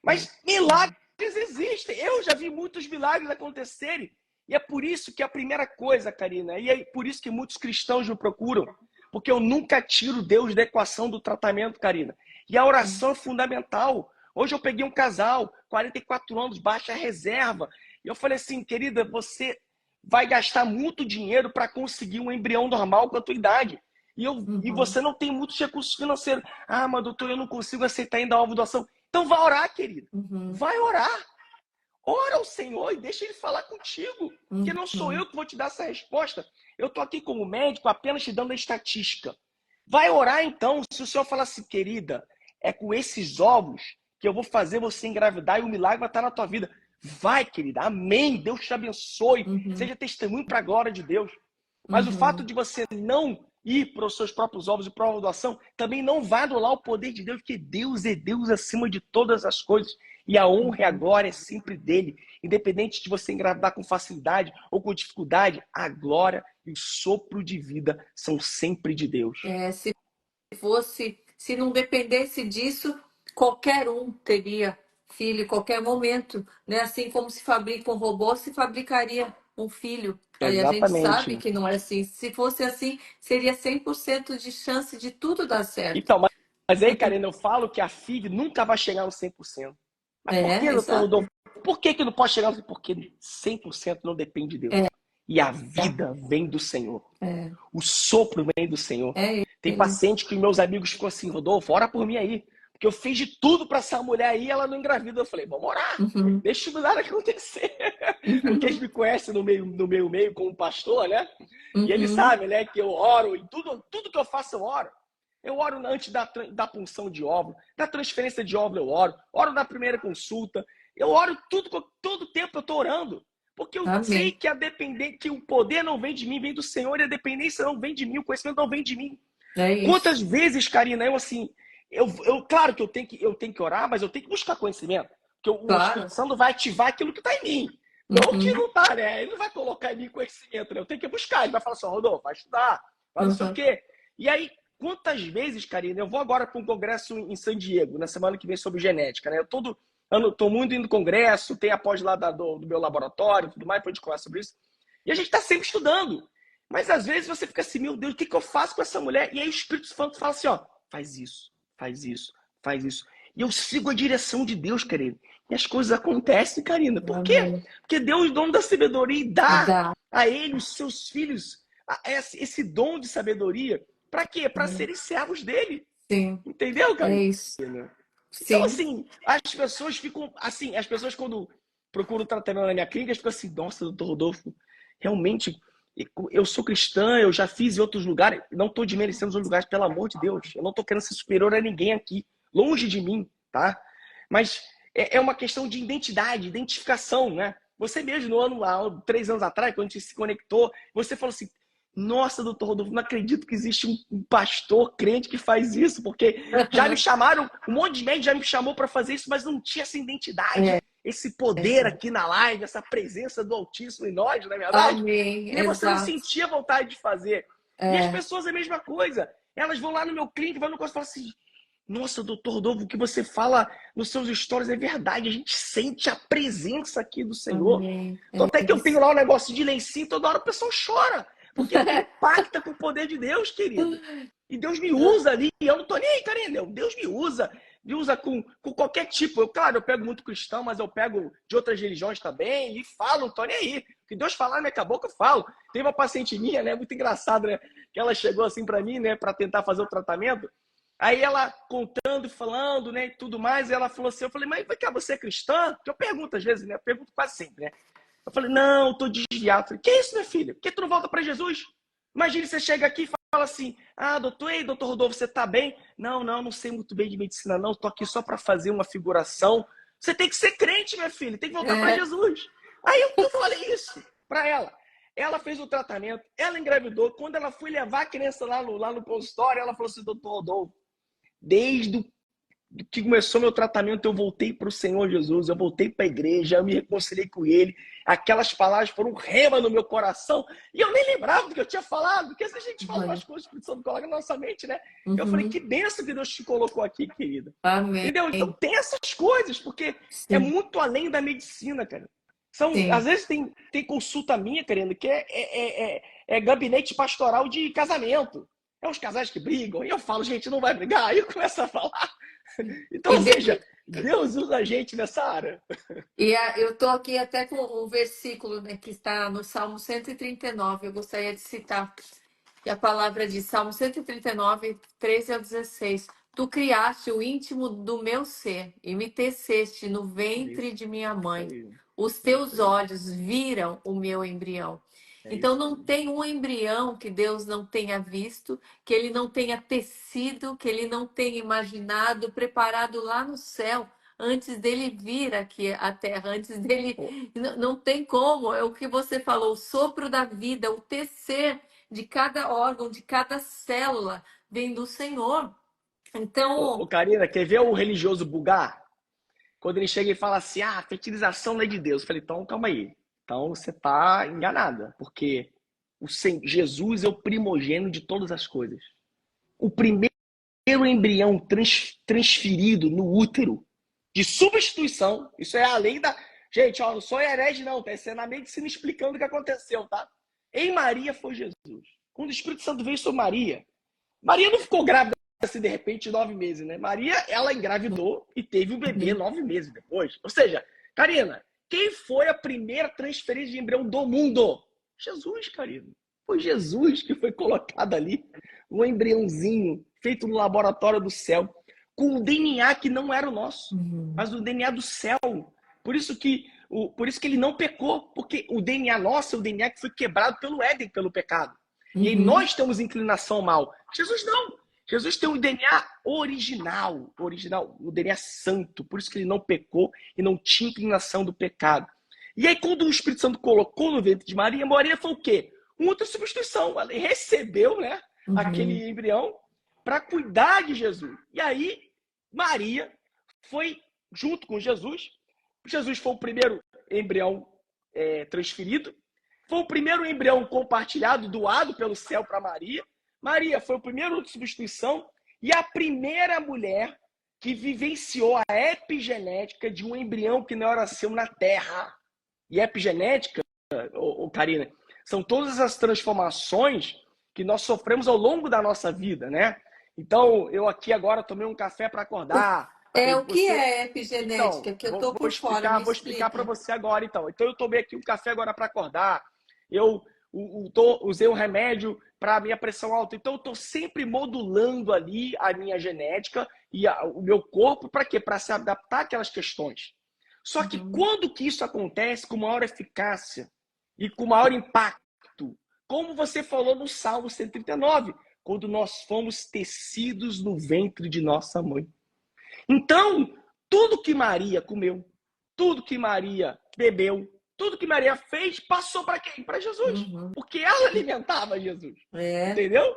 Mas milagres existem. Eu já vi muitos milagres acontecerem. E é por isso que a primeira coisa, Karina, e é por isso que muitos cristãos me procuram, porque eu nunca tiro Deus da equação do tratamento, Karina. E a oração é fundamental. Hoje eu peguei um casal, 44 anos, baixa reserva. E eu falei assim, querida, você vai gastar muito dinheiro para conseguir um embrião normal com a tua idade. E você não tem muitos recursos financeiros. Mas doutor, eu não consigo aceitar ainda a doação. Então vai orar, querido. Vai orar. Ora ao Senhor e deixa Ele falar contigo. Porque não sou eu que vou te dar essa resposta. Eu estou aqui como médico apenas te dando a estatística. Vai orar então. Se o Senhor falar assim, querida, é com esses ovos que eu vou fazer você engravidar e o milagre vai estar na tua vida. Vai, querida. Amém. Deus te abençoe. Seja testemunho para a glória de Deus. Mas o fato de você não ir para os seus próprios ovos e prova doação também não vai anular o poder de Deus, porque Deus é Deus acima de todas as coisas. E a honra e a glória é sempre dele. Independente de você engravidar com facilidade ou com dificuldade, a glória e o sopro de vida são sempre de Deus. Se não dependesse disso, qualquer um teria filho em qualquer momento, né? Assim como se fabrica um robô, se fabricaria um filho. Aí a gente sabe que não é assim. Se fosse assim, seria 100% de chance de tudo dar certo. Então, mas aí, Karina, eu falo que a FIV nunca vai chegar no 100%. Mas por que, doutor Rodolfo? Por que não pode chegar no 100%? Porque 100% não depende de Deus. E a vida vem do Senhor. O sopro vem do Senhor. Tem paciente que meus amigos ficam assim, Rodolfo, ora por mim aí. Porque eu fiz de tudo para essa mulher aí e ela não engravida. Eu falei, vamos orar. Deixa o milagre acontecer. Porque eles me conhecem no meu meio como pastor, né? E eles sabem, né, que eu oro. E tudo que eu faço, eu oro. Eu oro antes da punção de óvulo, da transferência de óvulo eu oro na primeira consulta. Eu oro todo tempo eu estou orando. Porque eu sei que que o poder não vem de mim, vem do Senhor, e a dependência não vem de mim, o conhecimento não vem de mim. Quantas vezes, Karina, claro que eu tenho que orar, mas eu tenho que buscar conhecimento. Porque o Espírito Santo vai ativar aquilo que está em mim. Não que não está, né? Ele não vai colocar em mim conhecimento, né? Eu tenho que buscar. Ele vai falar assim, Rodolfo, vai estudar, vai não sei o quê. E aí, Quantas vezes, Karina, eu vou agora para um congresso em San Diego, na semana que vem, sobre genética, né? Eu todo ano estou muito indo no congresso, tem apoio lá do meu laboratório e tudo mais, para a gente conversar sobre isso. E a gente está sempre estudando. Mas às vezes você fica assim, meu Deus, o que eu faço com essa mulher? E aí o Espírito Santo fala assim, ó, faz isso, faz isso, faz isso. E eu sigo a direção de Deus, querido. E as coisas acontecem, Karina. Por quê? Amém. Porque Deus, dono da sabedoria, e E dá dá. a ele, os seus filhos, esse dom de sabedoria. Para quê? Para serem servos dele. Sim, Entendeu, é Karina? isso. Então, Sim. assim, as pessoas ficam, assim, as pessoas quando procuram tratamento na minha clínica, ficam assim, nossa, doutor Rodolfo, realmente, eu sou cristã, eu já fiz em outros lugares, não estou desmerecendo os outros lugares, pelo amor de Deus, eu não estou querendo ser superior a ninguém aqui, longe de mim, tá? Mas é uma questão de identidade, identificação, né? Você mesmo, há 3 anos atrás, quando a gente se conectou, você falou assim, nossa, doutor Rodolfo, não acredito que existe um pastor crente que faz isso, porque já me chamaram, um monte de médico já me chamou para fazer isso, mas não tinha essa identidade, É, esse poder aqui na live, essa presença do Altíssimo em nós, não é verdade? amém, E aí você não exato. sentia vontade de fazer. E as É, pessoas a mesma coisa. Elas vão lá no meu clínico, vão no negócio e falam assim, nossa, doutor Rodolfo, o que você fala nos seus stories é verdade, a gente sente a presença aqui do Senhor. amém, Então, é até que eu tenho isso. lá um negócio de lencinho, toda hora o pessoal chora. Porque impacta com o poder de Deus, querido. E Deus me usa ali. E eu não tô nem aí, Karina. Deus me usa. Me usa com qualquer tipo. Claro, eu pego muito cristão, mas eu pego de outras religiões também. E falo, não tô nem aí. O que Deus falar na minha boca, eu falo. Tem uma paciente minha, né? Muito engraçado, né? Que ela chegou assim pra mim, né? Pra tentar fazer o tratamento. Aí ela contando, falando, né? E tudo mais. Ela falou assim, eu falei, mas você é cristã? Que eu pergunto às vezes, né? Eu pergunto quase sempre, né? Eu falei, não, tô desviado. Eu falei, que isso, minha filha? Por que tu não volta para Jesus? Imagina você chega aqui e fala assim, doutor, ei, doutor Rodolfo, você tá bem? Não, não sei muito bem de medicina, não. Tô aqui só para fazer uma figuração. Você tem que ser crente, minha filha, tem que voltar para É, Jesus. Aí eu falei isso para ela. Ela fez o tratamento, ela engravidou. Quando ela foi levar a criança lá no consultório, ela falou assim, doutor Rodolfo, desde o que começou meu tratamento, eu voltei para o Senhor Jesus, eu voltei para a igreja, eu me reconciliei com Ele. Aquelas palavras foram um rema no meu coração. E eu nem lembrava do que eu tinha falado, porque se a gente fala umas coisas, o Espírito Santo coloca na nossa mente, né? Eu falei, uhum, que bênção que Deus te colocou aqui, querida. amém. Entendeu? Então tem essas coisas, porque é Sim, muito além da medicina, cara. Às sim. vezes tem consulta minha, querendo, que é gabinete pastoral de casamento. É os casais que brigam, e eu falo, gente, não vai brigar. Aí eu começo a falar. Então, E, ou seja, de- Deus usa a gente nessa área. eu estou aqui até com um versículo, né, que está no Salmo 139. Eu gostaria de citar. E a palavra diz, Salmo 139, 13 ao 16. Tu criaste o íntimo do meu ser e me teceste no ventre Isso, de minha isso mãe. aí. Os Isso teus aí. olhos viram o meu embrião. É Então isso não aí. tem um embrião que Deus não tenha visto, que ele não tenha tecido, que ele não tenha imaginado, preparado lá no céu, antes dele vir aqui à terra, antes dele. Não tem como, é o que você falou, o sopro da vida, o tecer de cada órgão, de cada célula, vem do Senhor. Ô, Então, Karina, quer ver o religioso bugar? Quando ele chega e fala assim, a fertilização não é de Deus. Eu falei, então calma aí. Então você está enganada, porque Jesus é o primogênito de todas as coisas. O primeiro embrião transferido no útero de substituição, isso é a lei da... Gente, ó, não sou herege não, tá? Isso é na medicina explicando o que aconteceu, tá? Em Maria foi Jesus. Quando o Espírito Santo veio sobre Maria, Maria não ficou grávida assim de repente 9 meses, né? Maria, ela engravidou e teve o bebê uhum, 9 meses depois. Ou seja, Karina, quem foi a primeira transferência de embrião do mundo? Jesus, Karina. Foi Jesus que foi colocado ali, um embriãozinho feito no laboratório do céu, com o DNA que não era o nosso, uhum, mas o DNA do céu. Por isso que ele não pecou, porque o DNA nosso é o DNA que foi quebrado pelo Éden, pelo pecado. E aí uhum, nós temos inclinação ao mal. Jesus não. Jesus tem um DNA original, o DNA santo. Por isso que ele não pecou e não tinha inclinação do pecado. E aí quando o Espírito Santo colocou no ventre de Maria, Maria foi o quê? Uma outra substituição. Ela recebeu, né, uhum, aquele embrião para cuidar de Jesus. E aí Maria foi junto com Jesus. Jesus foi o primeiro embrião transferido. Foi o primeiro embrião compartilhado, doado pelo céu para Maria. Maria foi o primeiro de substituição e a primeira mulher que vivenciou a epigenética de um embrião que não era seu na Terra. E epigenética, Karina, são todas as transformações que nós sofremos ao longo da nossa vida, né? Então, eu aqui agora tomei um café para acordar. O que Você... é Então, epigenética? Que eu tô vou por fora, me explicar para explica. você agora, então. Então, eu tomei aqui um café agora para acordar. Eu usei um remédio para a minha pressão alta. Então, eu estou sempre modulando ali a minha genética e o meu corpo para quê? Para se adaptar àquelas questões. Só que Uhum. quando que isso acontece com maior eficácia e com maior impacto? Como você falou no Salmo 139, quando nós fomos tecidos no ventre de nossa mãe. Então, tudo que Maria comeu, tudo que Maria bebeu, tudo que Maria fez, passou para quem? Para Jesus. Uhum. Porque ela alimentava Jesus. É. Entendeu?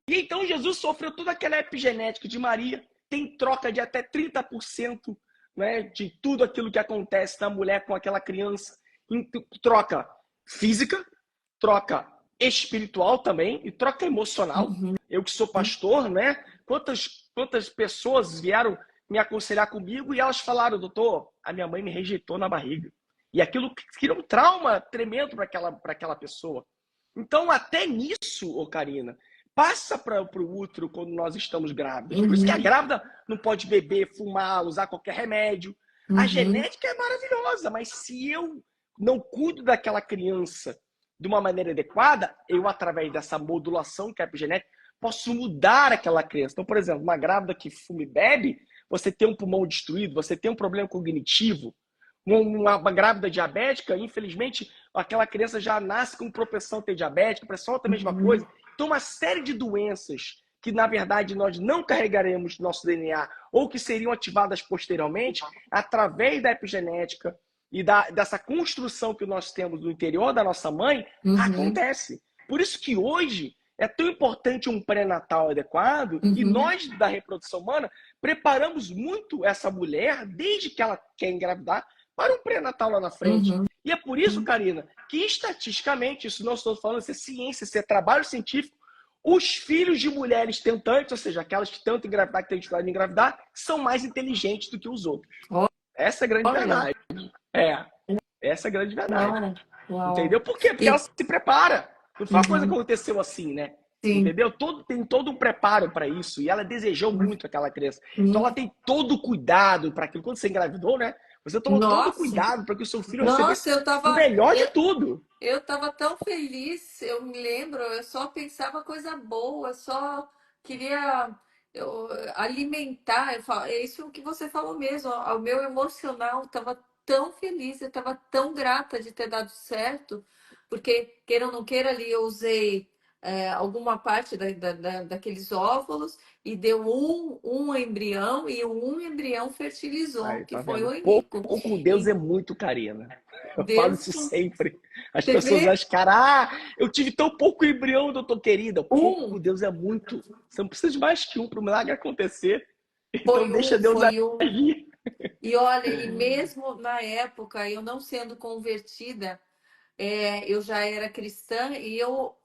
E então Jesus sofreu toda aquela epigenética de Maria, tem troca de até 30%, né, de tudo aquilo que acontece na mulher com aquela criança. Troca física, troca espiritual também e troca emocional. Uhum. Eu que sou pastor, né? Quantas pessoas vieram me aconselhar comigo e elas falaram, doutor, a minha mãe me rejeitou na barriga. E aquilo criou um trauma tremendo para aquela pessoa. Então, até nisso, Karina, passa para o útero quando nós estamos grávidas. Por isso que a Uhum. grávida não pode beber, fumar, usar qualquer remédio. A Uhum. genética é maravilhosa, mas se eu não cuido daquela criança de uma maneira adequada, eu, através dessa modulação que é a epigenética, posso mudar aquela criança. Então, por exemplo, uma grávida que fuma e bebe, você tem um pulmão destruído, você tem um problema cognitivo. Uma grávida diabética, infelizmente, aquela criança já nasce com propensão a ter diabetes, pressão alta, a mesma coisa. Então, uma série de doenças que, na verdade, nós não carregaremos no nosso DNA ou que seriam ativadas posteriormente, através da epigenética e dessa construção que nós temos no interior da nossa mãe, Uhum. acontece. Por isso que hoje é tão importante um pré-natal adequado e Uhum. nós, da reprodução humana, preparamos muito essa mulher, desde que ela quer engravidar, para um pré-natal lá na frente. Uhum. E é por isso, Karina, que estatisticamente, isso não estou falando, isso é ciência, isso é trabalho científico, os filhos de mulheres tentantes, ou seja, aquelas que tentam engravidar, que têm dificuldade de engravidar, são mais inteligentes do que os outros. Essa é a grande Olha, verdade. Essa é a grande verdade. cara, uau. Entendeu? Por quê? Porque ela E, se prepara. Não foi uma coisa que uhum. aconteceu assim, né? Sim. Entendeu? Tem todo um preparo para isso. E ela desejou muito aquela criança. Então ela Uhum. tem todo o cuidado para aquilo. Quando você engravidou, né? Você tomou todo o Nossa, cuidado para que o seu filho nossa, recebesse o melhor de tudo. eu tava tão feliz, eu me lembro, eu só pensava coisa boa, só queria alimentar. É isso que você falou mesmo, ó, o meu emocional tava tão feliz, eu tava tão grata de ter dado certo, porque queira ou não queira ali, eu usei alguma parte daqueles óvulos e deu um embrião e um embrião fertilizou, Aí, que tá foi vendo? o Henrico. Pouco com Deus E é muito, Karina. Eu falo Deus, isso sempre. As você pessoas vê? acham, eu tive tão pouco embrião, doutor querida. Pouco com Deus é muito. Você não precisa de mais que um para o milagre acontecer. Então deixa Deus Foi um. agir. E olha, e mesmo na época, eu não sendo convertida, eu já era cristã e eu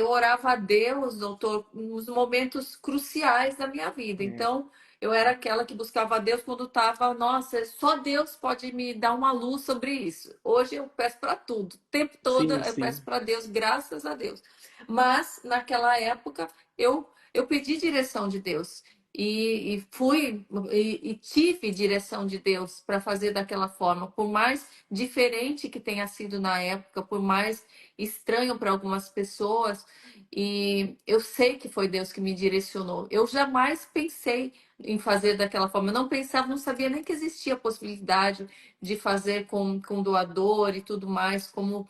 orava a Deus, doutor, nos momentos cruciais da minha vida. Então, eu era aquela que buscava a Deus quando estava, nossa, só Deus pode me dar uma luz sobre isso. Hoje eu peço para tudo, o tempo todo Sim, eu peço sim. para Deus, graças a Deus. Mas naquela época eu pedi direção de Deus. E fui e tive direção de Deus para fazer daquela forma, por mais diferente que tenha sido na época, por mais estranho para algumas pessoas, e eu sei que foi Deus que me direcionou. Eu jamais pensei em fazer daquela forma. Eu não pensava, não sabia nem que existia a possibilidade de fazer com doador e tudo mais, como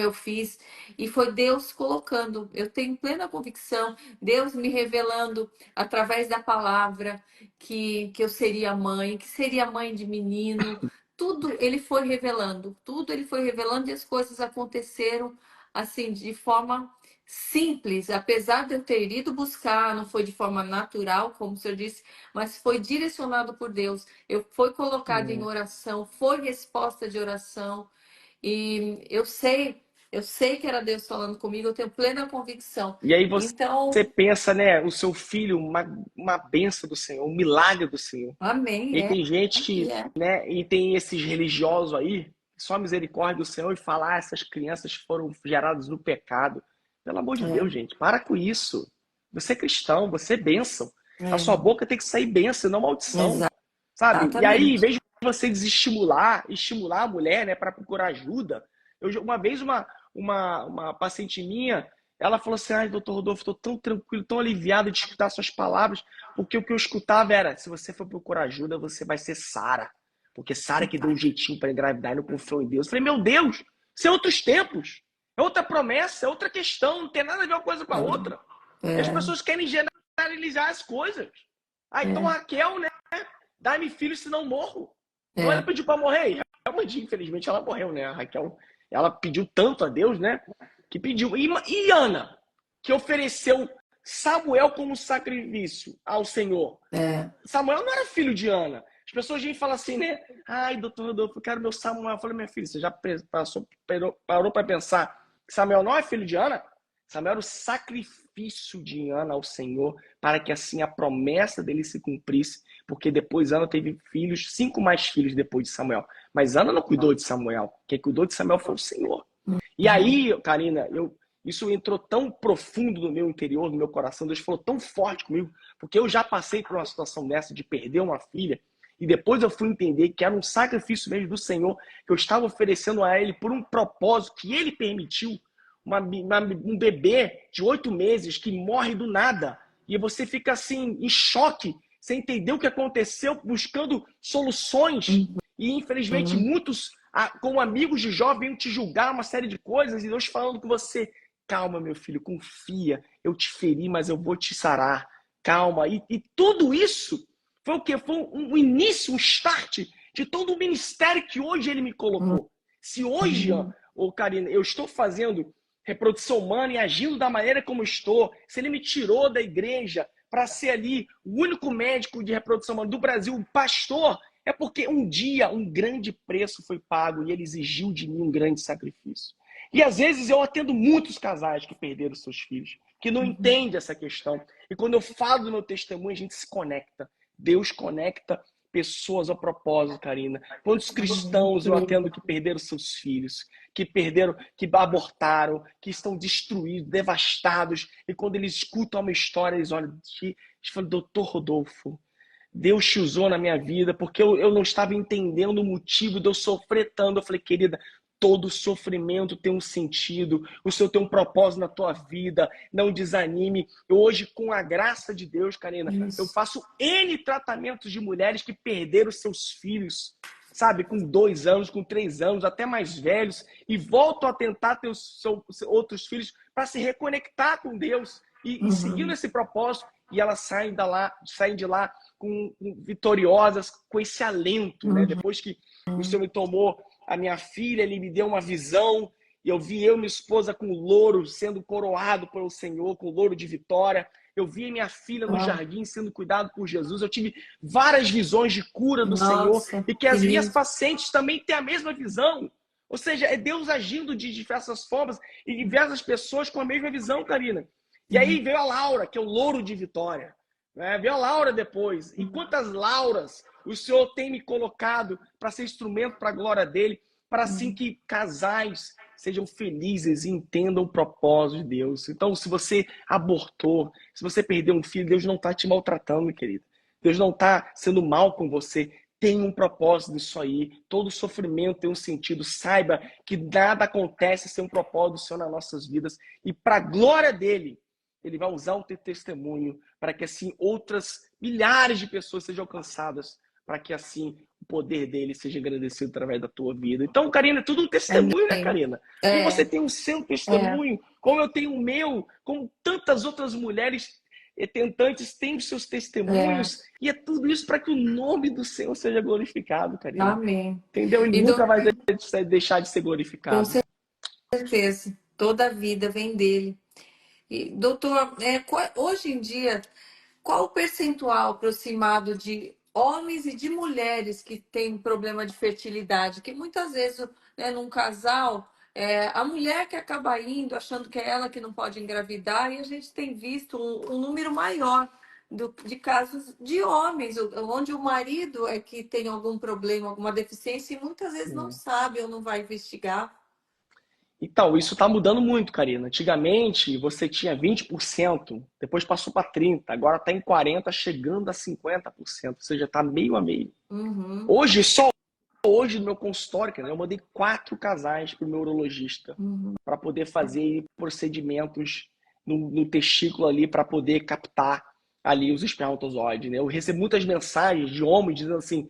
eu fiz. E foi Deus colocando. Eu tenho plena convicção, Deus me revelando através da palavra que eu seria mãe, que seria mãe de menino. Tudo ele foi revelando, tudo ele foi revelando e as coisas aconteceram assim de forma simples, apesar de eu ter ido buscar, não foi de forma natural, como o senhor disse, mas foi direcionado por Deus. Eu foi colocado em oração, foi resposta de oração e eu sei Eu sei que era Deus falando comigo, eu tenho plena convicção. E aí você Então, pensa, né, o seu filho, uma bênção do Senhor, um milagre do Senhor. E amém, aí tem gente e que, é, né, e tem esses religiosos aí, só misericórdia do Senhor e falar, essas crianças foram geradas no pecado. Pelo amor de Deus, é, gente, para com isso. Você é cristão, você é bênção. Da sua é, boca tem que sair bênção, não maldição, sabe? E aí, em exatamente. vez de você estimular a mulher, né, para procurar ajuda, uma vez uma paciente minha, ela falou assim, ai, doutor Rodolfo, estou tão tranquilo, tão aliviado de escutar suas palavras, porque o que eu escutava era, se você for procurar ajuda, você vai ser Sara. Porque Sara que deu um jeitinho para engravidar e não confiou em Deus. Eu falei, meu Deus, isso é outros tempos. É outra promessa, é outra questão, não tem nada a ver uma coisa com a outra. E as É, pessoas querem generalizar as coisas. Ah, então é, Raquel, né? Dá-me filho, senão morro. Então ela é, pediu para morrer. Realmente, infelizmente, ela morreu, né? A Raquel, ela pediu tanto a Deus, né? Que pediu. E Ana, que ofereceu Samuel como sacrifício ao Senhor. é, Samuel não era filho de Ana. As pessoas vêm e falam assim, né? Ai, doutor Rodolfo, eu quero meu Samuel. Eu falei, minha filha, você já parou para pensar que Samuel não é filho de Ana? Samuel era o sacrifício de Ana ao Senhor para que assim a promessa dele se cumprisse, porque depois Ana teve filhos, 5 mais filhos depois de Samuel. Mas Ana não cuidou de Samuel. Quem cuidou de Samuel foi o Senhor. E uhum, aí, Karina, isso entrou tão profundo no meu interior, no meu coração, Deus falou tão forte comigo, porque eu já passei por uma situação dessa de perder uma filha, e depois eu fui entender que era um sacrifício mesmo do Senhor, que eu estava oferecendo a Ele por um propósito que Ele permitiu, um bebê de 8 meses que morre do nada, e você fica assim, em choque, sem entender o que aconteceu, buscando soluções, e infelizmente uhum, muitos como amigos de Jó, venham te julgar uma série de coisas, e Deus falando com você, calma, meu filho, confia, eu te feri, mas eu vou te sarar, calma. E tudo isso foi o que? Foi um início, um start de todo o ministério que hoje ele me colocou. Se hoje, uhum, Karina, eu estou fazendo reprodução humana e agindo da maneira como estou, se ele me tirou da igreja para ser ali o único médico de reprodução humana do Brasil, o pastor, é porque um dia um grande preço foi pago e ele exigiu de mim um grande sacrifício. E às vezes eu atendo muitos casais que perderam seus filhos, que não uhum, entendem essa questão. E quando eu falo do meu testemunho, a gente se conecta. Deus conecta pessoas ao propósito, Karina. Quantos cristãos eu atendo que perderam seus filhos, que perderam, que abortaram, que estão destruídos, devastados, e quando eles escutam uma história, eles olham, eles falam, doutor Rodolfo, Deus te usou na minha vida, porque eu não estava entendendo o motivo de eu sofrer tanto. Eu falei, querida, todo sofrimento tem um sentido, o Senhor tem um propósito na tua vida, não desanime. Eu hoje, com a graça de Deus, Karina, eu isso, faço N tratamentos de mulheres que perderam seus filhos, sabe, com 2 anos, com 3 anos, até mais velhos, e voltam a tentar ter os outros filhos para se reconectar com Deus e seguindo uhum, esse propósito, e elas saem de lá vitoriosas, com esse alento, né? uhum, Depois que o Senhor me tomou a minha filha, Ele me deu uma visão, e eu vi eu e minha esposa com louro sendo coroado pelo Senhor, com louro de vitória. Eu vi minha filha no uau, jardim sendo cuidado por Jesus. Eu tive várias visões de cura do Senhor nossa, e que que as minhas lindo, pacientes também têm a mesma visão. Ou seja, é Deus agindo de diversas formas e diversas pessoas com a mesma visão, Karina. E aí uhum, veio a Laura, que é o louro de vitória. Né? Veio a Laura depois. E quantas Lauras o Senhor tem me colocado para ser instrumento para a glória dele, para assim uhum, que casais sejam felizes e entendam o propósito de Deus. Então, se você abortou, se você perdeu um filho, Deus não está te maltratando, querido. Deus não está sendo mal com você. Tem um propósito nisso aí. Todo sofrimento tem um sentido. Saiba que nada acontece sem um propósito do Senhor nas nossas vidas. E para a glória dele, ele vai usar o teu testemunho para que assim outras milhares de pessoas sejam alcançadas, para que assim o poder dele seja agradecido através da tua vida. Então, Karina, é tudo um testemunho, né, amém, Karina? Como você é, tem o seu é, testemunho, como eu tenho o meu, como tantas outras mulheres tentantes têm os seus é, testemunhos, e é tudo isso para que o nome do Senhor seja glorificado, Karina. amém, Entendeu? Ele e nunca vai deixar de ser com glorificado. certeza, toda a vida vem dele. E, doutor, hoje em dia, qual o percentual aproximado de homens e de mulheres que têm problema de fertilidade? Que muitas vezes, né, num casal, A mulher que acaba indo, achando que é ela que não pode engravidar, e a gente tem visto um número maior de casos de homens, onde o marido é que tem algum problema, alguma deficiência, e muitas vezes não sabe ou não vai investigar. Então, isso está mudando muito, Karina. Antigamente, você tinha 20%, depois passou para 30%, agora está em 40%, chegando a 50%, ou seja, está meio a meio. Uhum, Hoje, só hoje no meu consultório, eu mandei 4 casais para o meu urologista uhum, para poder fazer procedimentos no testículo ali para poder captar ali os espermatozoides. Né? Eu recebo muitas mensagens de homens dizendo assim: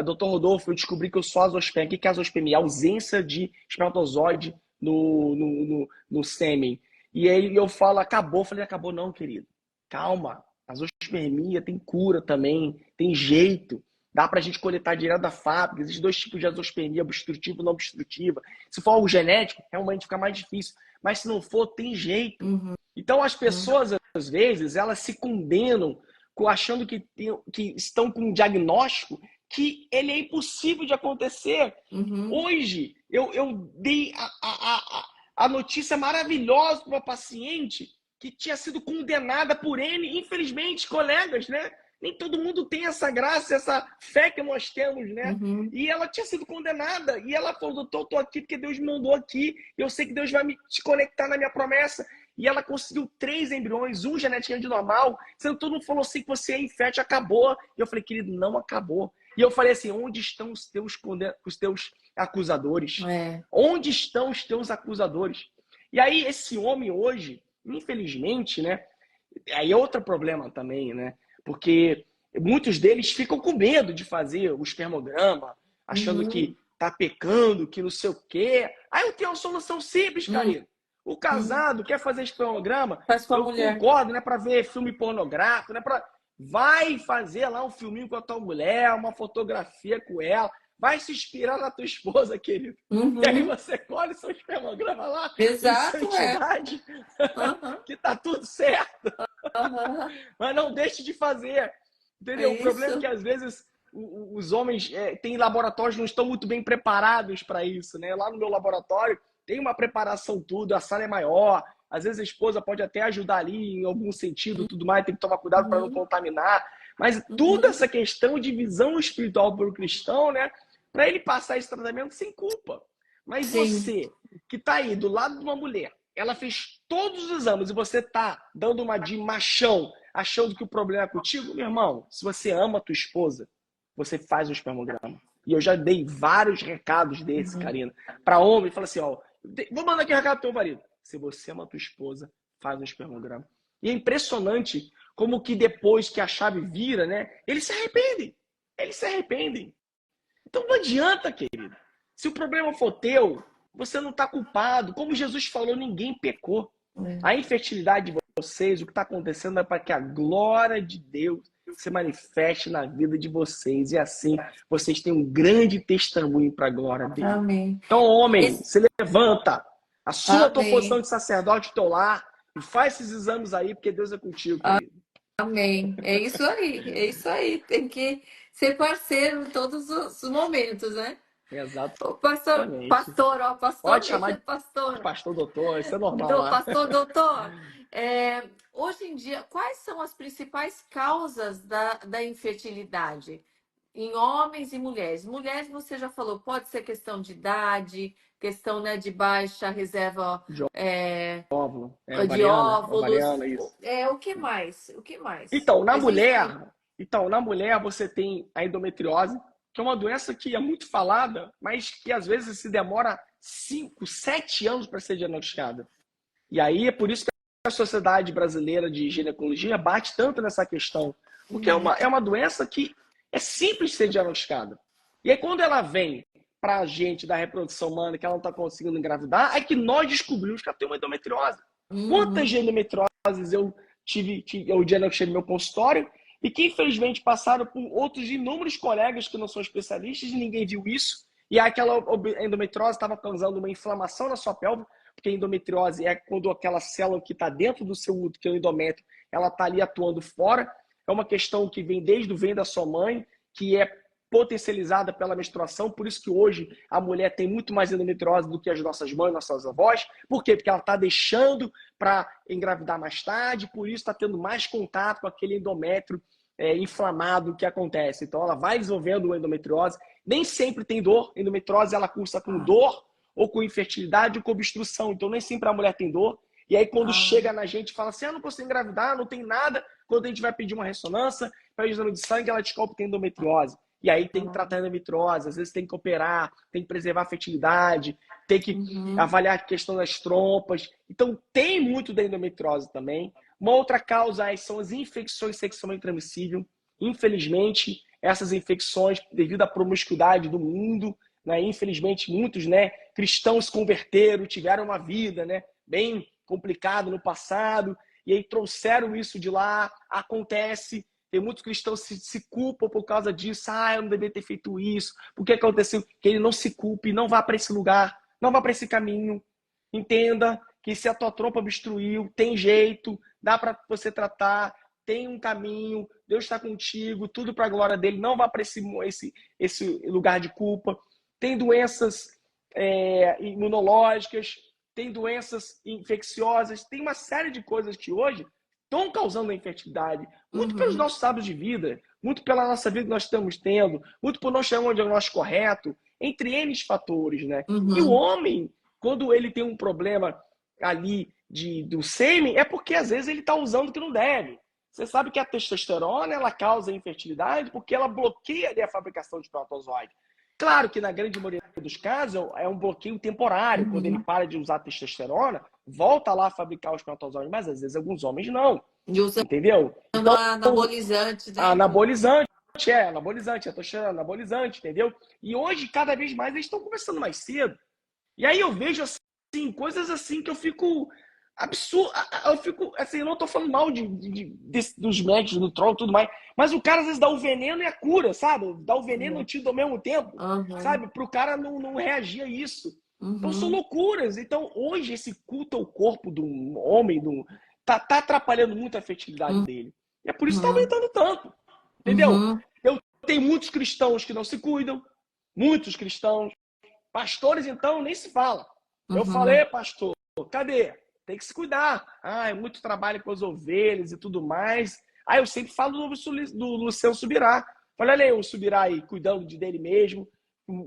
Doutor Rodolfo, eu descobri que eu sou azoospermia. O que é azoospermia? Ausência de espermatozoide no sêmen. E aí eu falo, acabou. Eu falei, acabou não, querido. Calma. Azoospermia tem cura também, tem jeito. Dá pra gente coletar direto da fábrica. Existem 2 tipos de azoospermia, obstrutiva e não obstrutiva. Se for algo genético, realmente fica mais difícil. Mas se não for, tem jeito. uhum, Então as pessoas, às vezes, elas se condenam achando que estão com um diagnóstico que ele é impossível de acontecer. uhum, Hoje, eu dei a notícia maravilhosa para uma paciente que tinha sido condenada por N, infelizmente, colegas, né? Nem todo mundo tem essa graça, essa fé que nós temos, né? uhum, E ela tinha sido condenada. E ela falou, doutor, eu tô aqui porque Deus me mandou aqui. Eu sei que Deus vai me te conectar na minha promessa. E ela conseguiu 3 embriões, um geneticamente normal. Sendo todo mundo falou assim que você é infértil, acabou. E eu falei, querido, não acabou. E eu falei assim, onde estão os teus acusadores? é, Onde estão os teus acusadores? E aí esse homem hoje, infelizmente, né? Aí é outro problema também, né? Porque muitos deles ficam com medo de fazer o espermograma, achando uhum, que tá pecando, que não sei o quê. Aí eu tenho uma solução simples, uhum, Karina. O casado quer fazer espermograma, faz com a eu mulher. concordo, não é para ver filme pornográfico, não é para... Vai fazer lá um filminho com a tua mulher, uma fotografia com ela, vai se inspirar na tua esposa, querido. E aí Uhum, você colhe seu espermograma lá, em exato, santidade, Uhum, que tá tudo certo. uhum, Mas não deixe de fazer. é Entendeu? O problema é que isso. às vezes os homens têm laboratórios que não estão muito bem preparados para isso, né? Lá no meu laboratório tem uma preparação tudo, a sala é maior, às vezes a esposa pode até ajudar ali em algum sentido, tudo mais, tem que tomar cuidado para não Uhum, contaminar. Mas tudo uhum, essa questão de visão espiritual para o cristão, né? Para ele passar esse tratamento sem culpa. Mas sim. você que está aí do lado de uma mulher, ela fez todos os exames e você tá dando uma de machão, achando que o problema é contigo, meu irmão, se você ama a tua esposa, você faz o espermograma. E eu já dei vários recados desse, Uhum. Karina, para homem, fala assim, ó, vou mandar aqui um recado pro teu marido. Se você ama a tua esposa, faz o espermograma. E é impressionante como que depois que a chave vira, né, eles se arrependem. Eles se arrependem. Então não adianta, querido. Se o problema for teu, você não está culpado. Como Jesus falou, ninguém pecou. É. A infertilidade de vocês, o que está acontecendo é para que a glória de Deus se manifeste na vida de vocês. E assim, vocês têm um grande testemunho para a glória dele. Amém. Então, homem, Esse- se levanta, assuma a tua posição Amém. de sacerdote do teu lar e faz esses exames aí, porque Deus é contigo, querido. Amém. É isso aí. É isso aí. Tem que ser parceiro em todos os momentos, né? O pastor, Exatamente. pastor, ó, pastor Pode chamar mesmo, de pastor. pastor doutor, isso é normal lá. Pastor, doutor, hoje em dia, quais são as principais causas da infertilidade em homens e mulheres? Mulheres, você já falou, pode ser questão de idade, questão, né, de baixa reserva De é, óvulo. de óvulos. Ovariana, isso. O que mais? O que mais? Então, Existe. na mulher você tem a endometriose, que é uma doença que é muito falada, mas que às vezes se demora 5, 7 anos para ser diagnosticada. E aí é por isso que a Sociedade Brasileira de Ginecologia bate tanto nessa questão, porque é uma doença que é simples de ser diagnosticada. E aí quando ela vem para a gente da reprodução humana, que ela não está conseguindo engravidar, é que nós descobrimos que ela tem uma endometriose. Quantas Uhum, endometrioses eu diagnostiquei no meu consultório e que infelizmente passaram por outros inúmeros colegas que não são especialistas e ninguém viu isso. E aquela endometriose estava causando uma inflamação na sua pelve, porque a endometriose é quando aquela célula que está dentro do seu útero, que é o endométrio, ela está ali atuando fora. É uma questão que vem desde o ventre da sua mãe, que é potencializada pela menstruação, por isso que hoje a mulher tem muito mais endometriose do que as nossas mães, nossas avós. Por quê? Porque ela está deixando para engravidar mais tarde, por isso está tendo mais contato com aquele endométrio inflamado que acontece. Então ela vai desenvolvendo endometriose, nem sempre tem dor. Endometriose ela cursa com dor, ou com infertilidade, ou com obstrução. Então nem sempre a mulher tem dor. E aí quando chega na gente fala assim, não consigo engravidar, não tem nada. Quando a gente vai pedir uma ressonância, pede exame de sangue, ela descobre que tem endometriose. E aí tem que tratar a endometriose, às vezes tem que operar, tem que preservar a fertilidade, tem que avaliar a questão das trompas. Então tem muito da endometriose também. Uma outra causa são as infecções sexualmente transmissíveis. Infelizmente, essas infecções, devido à promiscuidade do mundo, né, infelizmente muitos, né, cristãos se converteram, tiveram uma vida, né, bem complicada no passado, e aí trouxeram isso de lá. Acontece, tem muitos cristãos que se culpam por causa disso. Eu não devia ter feito isso. Por que aconteceu? Que ele não se culpe, não vá para esse lugar, não vá para esse caminho. Entenda que se a tua trompa obstruiu, tem jeito, dá para você tratar, tem um caminho, Deus está contigo, tudo para a glória dele. Não vá para esse lugar de culpa. Tem doenças imunológicas, tem doenças infecciosas, tem uma série de coisas que hoje estão causando a infertilidade. Muito pelos nossos hábitos de vida, muito pela nossa vida que nós estamos tendo, muito por nós termos um diagnóstico correto, entre N fatores, né? E o homem, quando ele tem um problema ali do sêmen, é porque às vezes ele está usando o que não deve. Você sabe que a testosterona ela causa infertilidade porque ela bloqueia ali a fabricação de espermatozoide. Claro que na grande maioria dos casos é um bloqueio temporário. Quando ele para de usar testosterona, volta lá a fabricar os espermatozoides, mas às vezes alguns homens não. Entendeu? Então, anabolizante, né? Anabolizante, anabolizante, anabolizante, entendeu? E hoje, cada vez mais, eles estão conversando mais cedo. E aí eu vejo assim, coisas assim que eu fico absurdo. Eu fico, assim, eu não tô falando mal dos médicos, do troll e tudo mais, mas o cara às vezes dá o veneno e a cura, sabe? Dá o veneno e o tiro ao mesmo tempo, sabe? Pro cara não reagir a isso. Então são loucuras. Então hoje esse culto ao corpo do homem tá atrapalhando muito a fertilidade dele. E é por isso que tá aumentando tanto. Entendeu? Eu tenho muitos cristãos que não se cuidam, muitos cristãos. Pastores, então, nem se fala. Eu falei, pastor, cadê? Tem que se cuidar. É muito trabalho com as ovelhas e tudo mais. Eu sempre falo do Luciano Subirá. Olha aí, o Subirá aí, cuidando dele mesmo,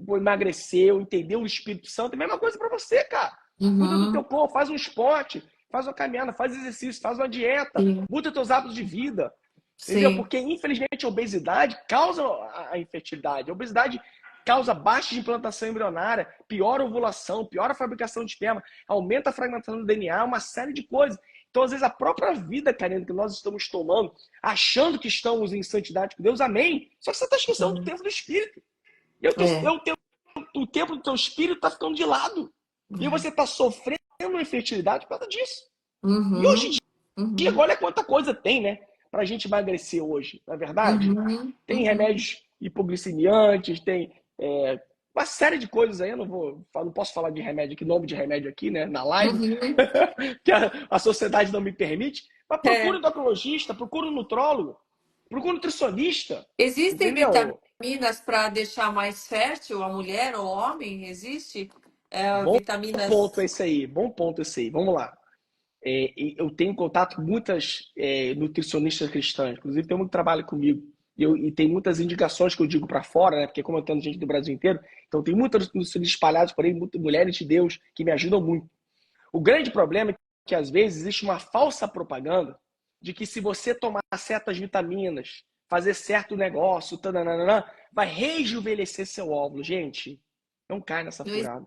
emagreceu, entendeu o Espírito Santo. É a mesma coisa para você, cara. Cuida do teu corpo, faz um esporte, faz uma caminhada, faz exercício, faz uma dieta, muda teus hábitos de vida. Entendeu? Porque, infelizmente, a obesidade causa a infertilidade. A obesidade causa baixa de implantação embrionária, piora a ovulação, piora a fabricação de esperma, aumenta a fragmentação do DNA, uma série de coisas. Então, às vezes, a própria vida, Karina, que nós estamos tomando, achando que estamos em santidade com Deus, amém. Só que você está esquecendo do tempo do Espírito. O tempo do teu Espírito está ficando de lado. E você está sofrendo infertilidade por causa disso. E hoje em dia, olha quanta coisa tem, né? Pra gente emagrecer hoje, não é verdade? Tem remédios hipoglicemiantes, tem uma série de coisas aí. Eu não posso falar de remédio aqui, nome de remédio aqui, né? Na live, que a sociedade não me permite. Mas procura um endocrinologista, procura um nutrólogo, procura um nutricionista. Existem vitaminas para deixar mais fértil a mulher ou o homem? Existe? Vitaminas... Bom ponto esse aí. Vamos lá. Eu tenho contato com muitas nutricionistas cristãs, inclusive tem muito trabalho comigo. E tem muitas indicações que eu digo para fora, né? Porque como eu tenho gente do Brasil inteiro, então tem muitas nutricionistas espalhadas por aí, muitas mulheres de Deus que me ajudam muito. O grande problema é que às vezes existe uma falsa propaganda de que se você tomar certas vitaminas, fazer certo negócio, vai rejuvenescer seu óvulo. Gente, não cai nessa furada.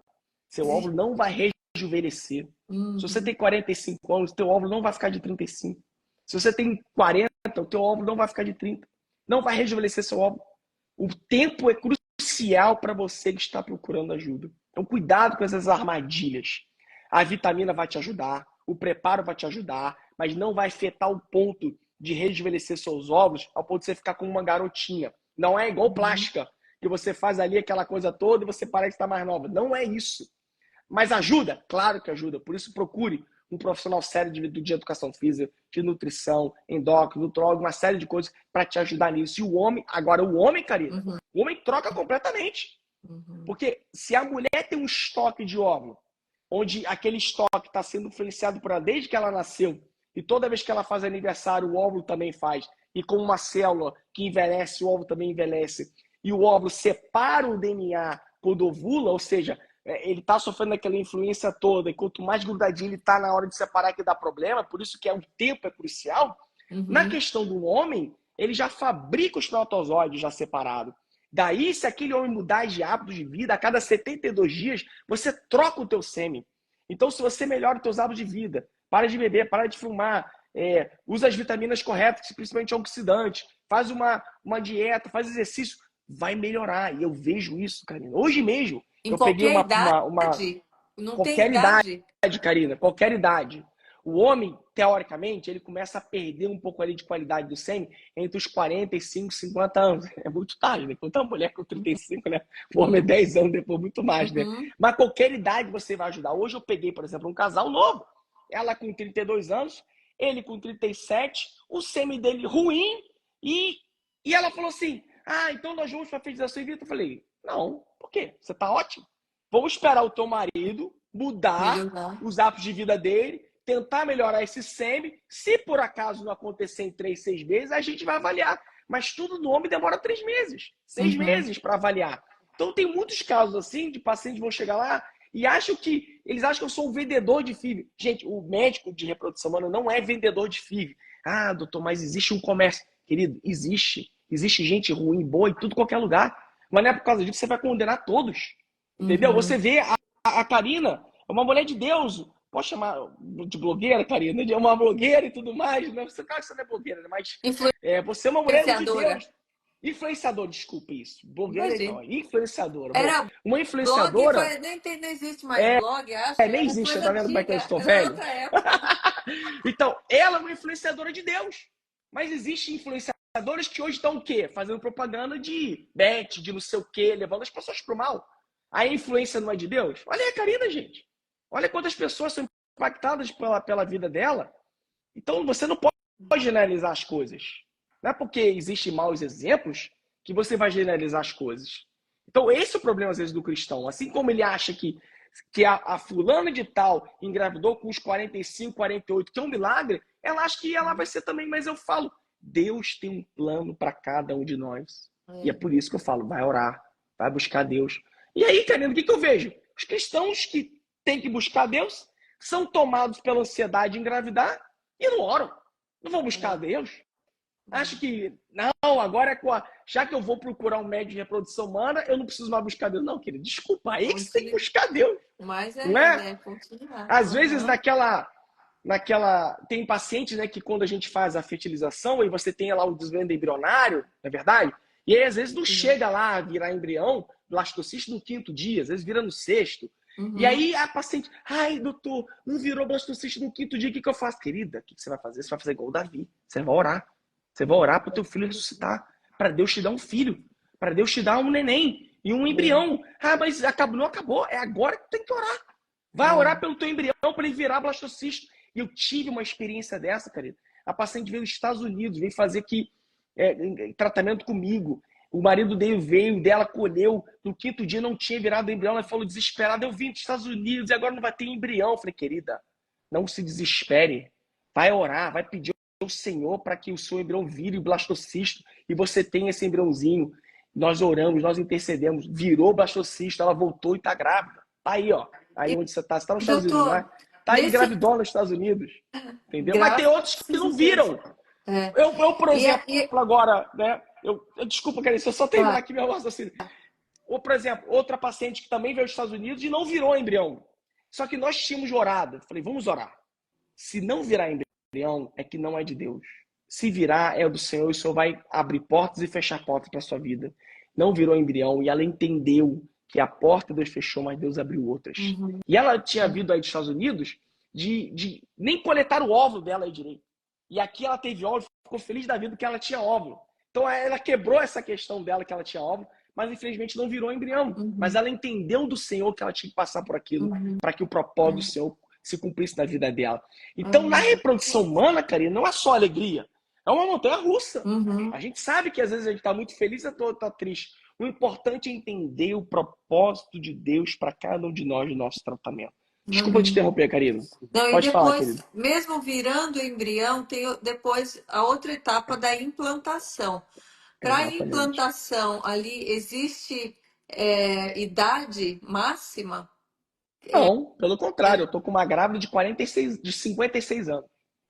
Seu óvulo não vai rejuvenescer. Se você tem 45 anos, teu óvulo não vai ficar de 35. Se você tem 40, o teu óvulo não vai ficar de 30. Não vai rejuvenescer seu óvulo. O tempo é crucial para você que está procurando ajuda. Então, cuidado com essas armadilhas. A vitamina vai te ajudar, o preparo vai te ajudar, mas não vai afetar o ponto de rejuvenescer seus óvulos ao ponto de você ficar como uma garotinha. Não é igual plástica, que você faz ali aquela coisa toda e você parece estar mais nova. Não é isso. Mas ajuda? Claro que ajuda. Por isso procure um profissional sério de educação física, de nutrição, endócrino, nutrólogo, uma série de coisas para te ajudar nisso. E o homem, agora o homem, Karina, o homem troca completamente. Porque se a mulher tem um estoque de óvulo, onde aquele estoque está sendo influenciado por ela desde que ela nasceu, e toda vez que ela faz aniversário, o óvulo também faz, e como uma célula que envelhece, o óvulo também envelhece, e o óvulo separa o DNA quando ovula, ou seja, ele está sofrendo aquela influência toda, e quanto mais grudadinho ele está na hora de separar que dá problema, por isso que o tempo é crucial. Na questão do homem, ele já fabrica o espermatozoide já separado. Daí, se aquele homem mudar de hábitos de vida, a cada 72 dias, você troca o teu sêmen. Então, se você melhora os teus hábitos de vida, para de beber, para de fumar, usa as vitaminas corretas, principalmente antioxidantes, faz uma dieta, faz exercício, vai melhorar. E eu vejo isso, Karina. Hoje mesmo, Em eu peguei idade? Não tem qualquer idade, Karina, qualquer idade. O homem, teoricamente, ele começa a perder um pouco ali de qualidade do sêmen entre os 45 e 50 anos. É muito tarde, né? Quanto a mulher com 35, né? O homem é 10 anos depois, muito mais, né? Mas qualquer idade você vai ajudar. Hoje eu peguei, por exemplo, um casal novo. Ela com 32 anos, ele com 37, o sêmen dele ruim. E ela falou assim, então nós vamos para a fertilização in vitro. Eu falei, não, por quê? Você tá ótimo. Vamos esperar o teu marido mudar os hábitos de vida dele, tentar melhorar esse sêmen. Se por acaso não acontecer em 3, 6 meses, a gente vai avaliar. Mas tudo no homem demora 3 meses, 6 meses para avaliar. Então tem muitos casos assim de pacientes que vão chegar lá e eles acham que eu sou um vendedor de FIV. Gente, o médico de reprodução humana não é vendedor de FIV. Doutor, mas existe um comércio. Querido, existe. Existe gente ruim, boa em tudo qualquer lugar. Mas não é por causa disso que você vai condenar todos. Entendeu? Você vê a Karina, é uma mulher de Deus. Pode chamar de blogueira, Karina? De uma blogueira e tudo mais. Né? Claro que você não é blogueira, né? Mas você é uma mulher de Deus. Influenciadora, desculpe isso. Blogueira não, influenciadora. Era uma influenciadora. Blog, não existe mais blog, acho. Nem existe, tá vendo como é que eu estou velho? Então, ela é uma influenciadora de Deus. Mas existem influenciadores que hoje estão o quê? Fazendo propaganda de bet, de não sei o quê, levando as pessoas pro mal. A influência não é de Deus? Olha aí a Karina, gente. Olha quantas pessoas são impactadas pela vida dela. Então, você não pode generalizar as coisas. Não é porque existem maus exemplos que você vai generalizar as coisas. Então, esse é o problema, às vezes, do cristão. Assim como ele acha que a fulana de tal engravidou com os 45, 48, que é um milagre, ela acha que ela vai ser também. Mas eu falo, Deus tem um plano para cada um de nós. E é por isso que eu falo, vai orar, vai buscar Deus. E aí, Karina, o que eu vejo? Os cristãos que têm que buscar Deus são tomados pela ansiedade de engravidar e não oram. Não vão buscar Deus. Acho que, não, agora já que eu vou procurar um médico de reprodução humana, eu não preciso mais buscar Deus. Não, querido, desculpa, aí que você tem que buscar Deus. Mas não é? Às vezes, tem pacientes, né, que quando a gente faz a fertilização e você tem lá o desvendo embrionário, não é verdade? E aí, às vezes, não chega lá a virar embrião, blastocisto no 5º dia, às vezes vira no 6º. E aí a paciente, doutor, não virou blastocisto no 5º dia, o que eu faço? Querida, o que você vai fazer? Você vai fazer igual o Davi, você vai orar. Você vai orar para o teu filho ressuscitar, para Deus te dar um filho, para Deus te dar um neném e um embrião. Mas não acabou, é agora que tem que orar. Vai orar pelo teu embrião para ele virar blastocisto. E eu tive uma experiência dessa, querida. A paciente veio dos Estados Unidos, veio fazer tratamento comigo. O marido dele dela colheu, no 5º dia não tinha virado embrião, ela falou desesperada, eu vim dos Estados Unidos e agora não vai ter embrião. Eu falei, querida, não se desespere, vai orar, vai pedir ao Senhor para que o seu embrião vire blastocisto e você tenha esse embriãozinho. Nós oramos, nós intercedemos, virou blastocisto, ela voltou e está grávida. Tá aí, ó, aí onde você está nos Estados Unidos, né? Tá aí engravidou nos Estados Unidos, entendeu? Mas tem outros que não viram. Eu por exemplo, agora, né? Desculpa, Karine, se eu só terminar aqui meu raciocínio. Ou, por exemplo, outra paciente que também veio dos Estados Unidos e não virou embrião. Só que nós tínhamos orado. Falei, vamos orar. Se não virar embrião, é que não é de Deus. Se virar, é do Senhor, e o Senhor vai abrir portas e fechar portas para a sua vida. Não virou embrião, e ela entendeu que a porta Deus fechou, mas Deus abriu outras. E ela tinha vindo aí dos Estados Unidos de nem coletar o óvulo dela aí direito. E aqui ela teve óvulo, ficou feliz da vida que ela tinha óvulo. Então ela quebrou essa questão dela que ela tinha óvulo, mas infelizmente não virou embrião. Mas ela entendeu do Senhor que ela tinha que passar por aquilo, para que o propósito do Senhor se cumprisse na vida dela. Então, na reprodução humana, Karina, não é só alegria. É uma montanha russa. Uhum. A gente sabe que às vezes a gente está muito feliz e está triste. O importante é entender o propósito de Deus para cada um de nós no nosso tratamento. Desculpa te Uhum. interromper, Karina. Não, e Pode falar, depois, querido. mesmo virando o embrião, tem depois a outra etapa da implantação. Para a Exatamente. implantação ali, existe idade máxima? Não, pelo contrário, É, eu tô com uma grávida de 46, de 56 anos.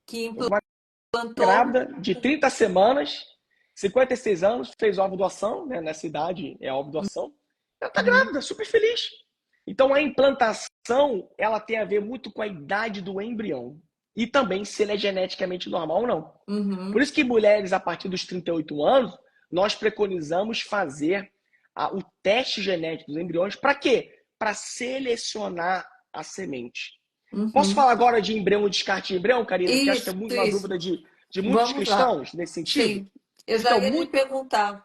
que Tô com uma implantou. grávida de 30 semanas, 56 anos, fez ovulação, né? Nessa idade é ovulação. Ela tá Uhum. grávida, super feliz. Então a implantação, ela tem a ver muito com a idade do embrião e também se ele é geneticamente normal ou não. Por Uhum. isso que mulheres a partir dos 38 anos, nós preconizamos fazer o teste genético dos embriões para quê? Para selecionar a semente. Posso Uhum. falar agora de embrião e descarte de embrião, Karina? Que acho que é Isso, muito uma isso. dúvida de muitos Vamos lá. cristãos nesse sentido. Sim, eu já Então, ia lhe perguntar.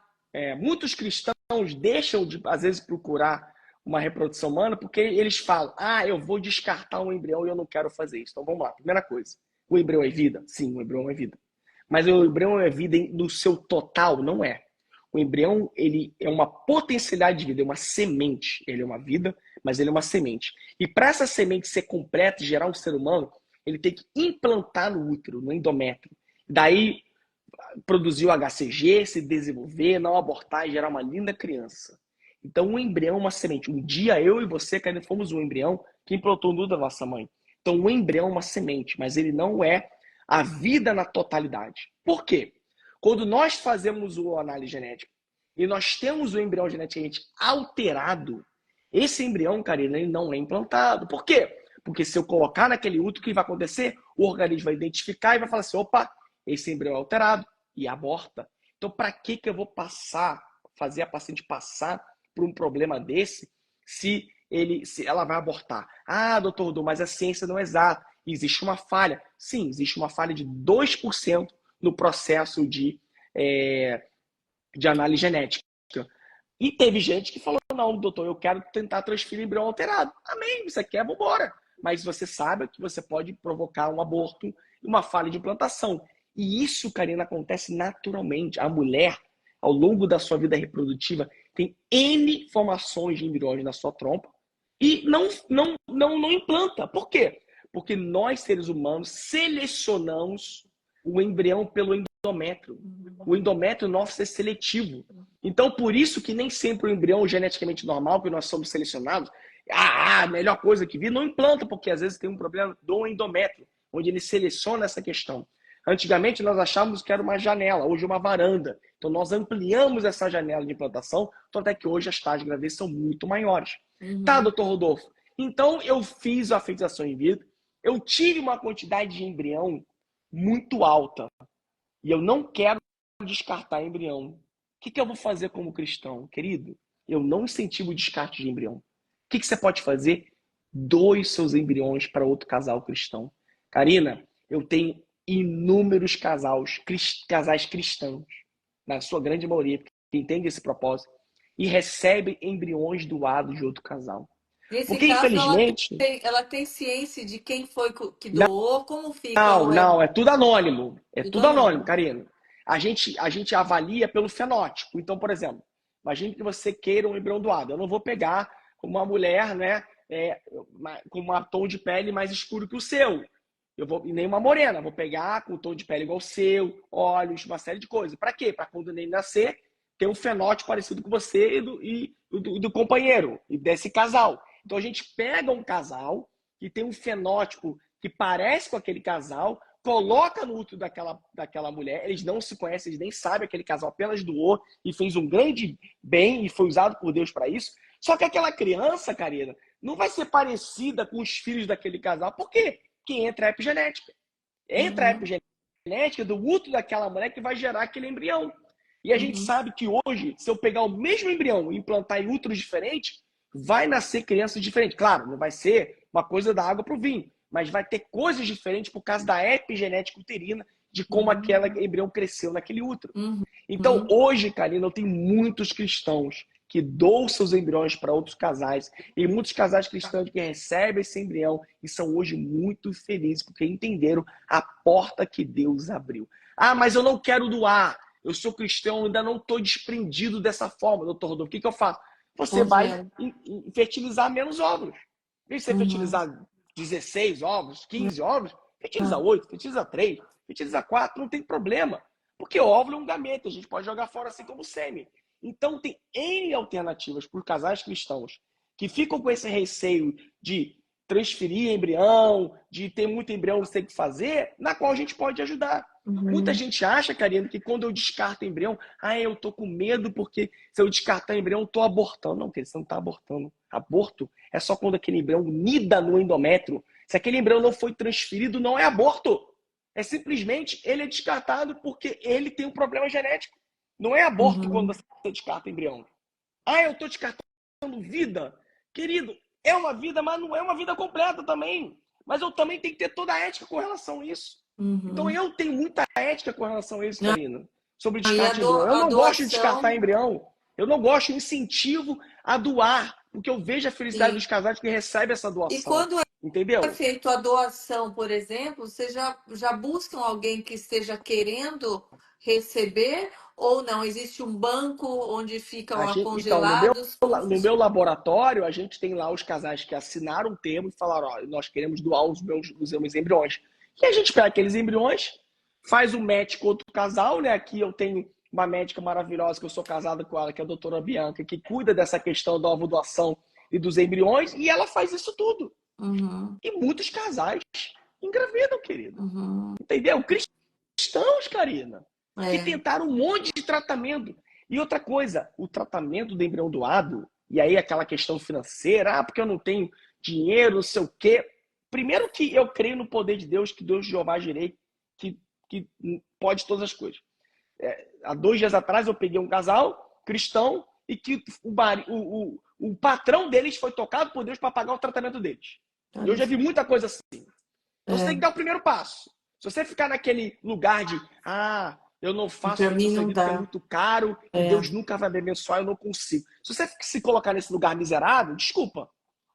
muitos cristãos deixam de, às vezes, procurar uma reprodução humana porque eles falam: ah, eu vou descartar um embrião e eu não quero fazer isso. Então, vamos lá. Primeira coisa: o embrião é vida? Sim, o embrião é vida. Mas o embrião é vida no seu total? Não é. O embrião, ele é uma potencialidade de vida, é uma semente. Ele é uma vida, mas ele é uma semente. E para essa semente ser completa e gerar um ser humano, ele tem que implantar no útero, no endométrio. Daí produzir o HCG, se desenvolver, não abortar e gerar uma linda criança. Então, o embrião é uma semente. Um dia eu e você, Karine, fomos um embrião que implantou no da nossa mãe. Então, o embrião é uma semente, mas ele não é a vida na totalidade. Por quê? Quando nós fazemos o análise genética e nós temos o embrião geneticamente alterado, esse embrião, Karina, ele não é implantado. Por quê? Porque se eu colocar naquele útero, o que vai acontecer? O organismo vai identificar e vai falar assim: opa, esse embrião é alterado, e aborta. Então, para que eu vou fazer a paciente passar por um problema desse se ela vai abortar? Ah, doutor Rodolfo, mas a ciência não é exata. Existe uma falha. Sim, existe uma falha de 2% no processo de análise genética. E teve gente que falou: não, doutor, eu quero tentar transferir embrião alterado. Amém, você quer, vamos embora. Mas você sabe que você pode provocar um aborto e uma falha de implantação. E isso, Karina, acontece naturalmente. A mulher, ao longo da sua vida reprodutiva, tem N formações de embriões na sua trompa e não implanta. Por quê? Porque nós, seres humanos, selecionamos o embrião pelo endométrio. O endométrio nosso é seletivo. Então, por isso que nem sempre o embrião geneticamente normal, que nós somos selecionados, a melhor coisa que vi, não implanta, porque às vezes tem um problema do endométrio, onde ele seleciona essa questão. Antigamente nós achávamos que era uma janela, hoje uma varanda. Então nós ampliamos essa janela de implantação, até que hoje as taxas de gravidez são muito maiores. Tá, Uhum. doutor Rodolfo? Então eu fiz a fertilização in vitro, eu tive uma quantidade de embrião muito alta e eu não quero descartar embrião. O que eu vou fazer como cristão? Querido, eu não incentivo o descarte de embrião. O que você pode fazer? Doe seus embriões para outro casal cristão. Karina, eu tenho inúmeros casais cristãos, na sua grande maioria, que entendem esse propósito, e recebem embriões doados de outro casal. Nesse Porque, caso, infelizmente, ela tem ciência de quem foi que doou, como fica não, é tudo anônimo. É tudo tudo anônimo, anônimo. Karina. A gente avalia pelo fenótipo. Então, por exemplo, imagine que você queira um embrião doado. Eu não vou pegar uma mulher, né, com um tom de pele mais escuro que o seu. E nem uma morena. Vou pegar com um tom de pele igual ao seu, olhos, uma série de coisas. Para quê? Para quando ele nascer, ter um fenótipo parecido com você do companheiro, e desse casal. Então, a gente pega um casal que tem um fenótipo que parece com aquele casal, coloca no útero daquela mulher, eles não se conhecem, eles nem sabem, aquele casal apenas doou e fez um grande bem e foi usado por Deus para isso. Só que aquela criança, Karina, não vai ser parecida com os filhos daquele casal. Por quê? Porque entra a epigenética. Entra a Uhum. epigenética do útero daquela mulher que vai gerar aquele embrião. E a gente Uhum. sabe que hoje, se eu pegar o mesmo embrião e implantar em úteros diferentes, vai nascer crianças diferentes. Claro, não vai ser uma coisa da água para o vinho, mas vai ter coisas diferentes por causa da epigenética uterina, de como aquele embrião cresceu naquele útero. Uhum. Então, Uhum. hoje, Karina, eu tenho muitos cristãos que doam seus embriões para outros casais. E muitos casais cristãos que recebem esse embrião e são hoje muito felizes porque entenderam a porta que Deus abriu. Ah, mas eu não quero doar. Eu sou cristão, ainda não estou desprendido dessa forma, doutor Rodolfo. O que eu faço? Você vai Congela. fertilizar menos óvulos. Em vez de você Uhum. fertilizar 16 ovos, 15 ovos, fertiliza 8, fertiliza 3, fertiliza 4, não tem problema. Porque óvulo é um gameta, a gente pode jogar fora assim como sêmen. Então tem N alternativas por casais cristãos que ficam com esse receio de transferir embrião, de ter muito embrião não sei o que fazer, na qual a gente pode ajudar. Muita Uhum. gente acha, Karina, que quando eu descarto embrião, eu tô com medo porque se eu descartar embrião, eu tô abortando. Não, querido, você não tá abortando. Aborto é só quando aquele embrião nida no endométrio. Se aquele embrião não foi transferido, não é aborto. É simplesmente ele é descartado porque ele tem um problema genético. Não é aborto quando Uhum. você descarta embrião. Eu tô descartando vida. Querido, é uma vida, mas não é uma vida completa também. Mas eu também tenho que ter toda a ética com relação a isso. Então Uhum. eu tenho muita ética com relação a isso, Karina, sobre E descarte de embrião. Eu a não gosto de descartar doação, embrião. Eu não gosto de incentivo a doar, porque eu vejo a felicidade dos sim. casais que recebem essa E doação. quando é Entendeu? feito a doação, por exemplo, vocês já buscam alguém que esteja querendo receber ou não? Existe um banco onde ficam lá Então, congelados? Como no meu funciona? laboratório, a gente tem lá os casais que assinaram um termo e falaram: ó, nós queremos doar os meus embriões. E a gente pega aqueles embriões, faz um match com outro casal, né? Aqui eu tenho uma médica maravilhosa que eu sou casado com ela, que é a doutora Bianca, que cuida dessa questão da ovodoação e dos embriões, e ela faz isso tudo. Uhum, E muitos casais engravidam, querido. uhum. Entendeu? Cristãos, Karina, que É. tentaram um monte de tratamento. E outra coisa, o tratamento do embrião doado, e aí aquela questão financeira, porque eu não tenho dinheiro, não sei o quê. Primeiro que eu creio no poder de Deus, que Deus de Jeová Jireh, que pode todas as coisas. Há 2 dias atrás eu peguei um casal cristão e que o patrão deles foi tocado por Deus para pagar o tratamento deles. E eu Olha já só. vi muita coisa assim. Então você tem que É. dar o primeiro passo. Se você ficar naquele lugar de, eu não faço Para porque eu mim sou não igreja, porque é dá. muito caro e É. Deus nunca vai me abençoar, eu não consigo. Se você se colocar nesse lugar miserável, desculpa,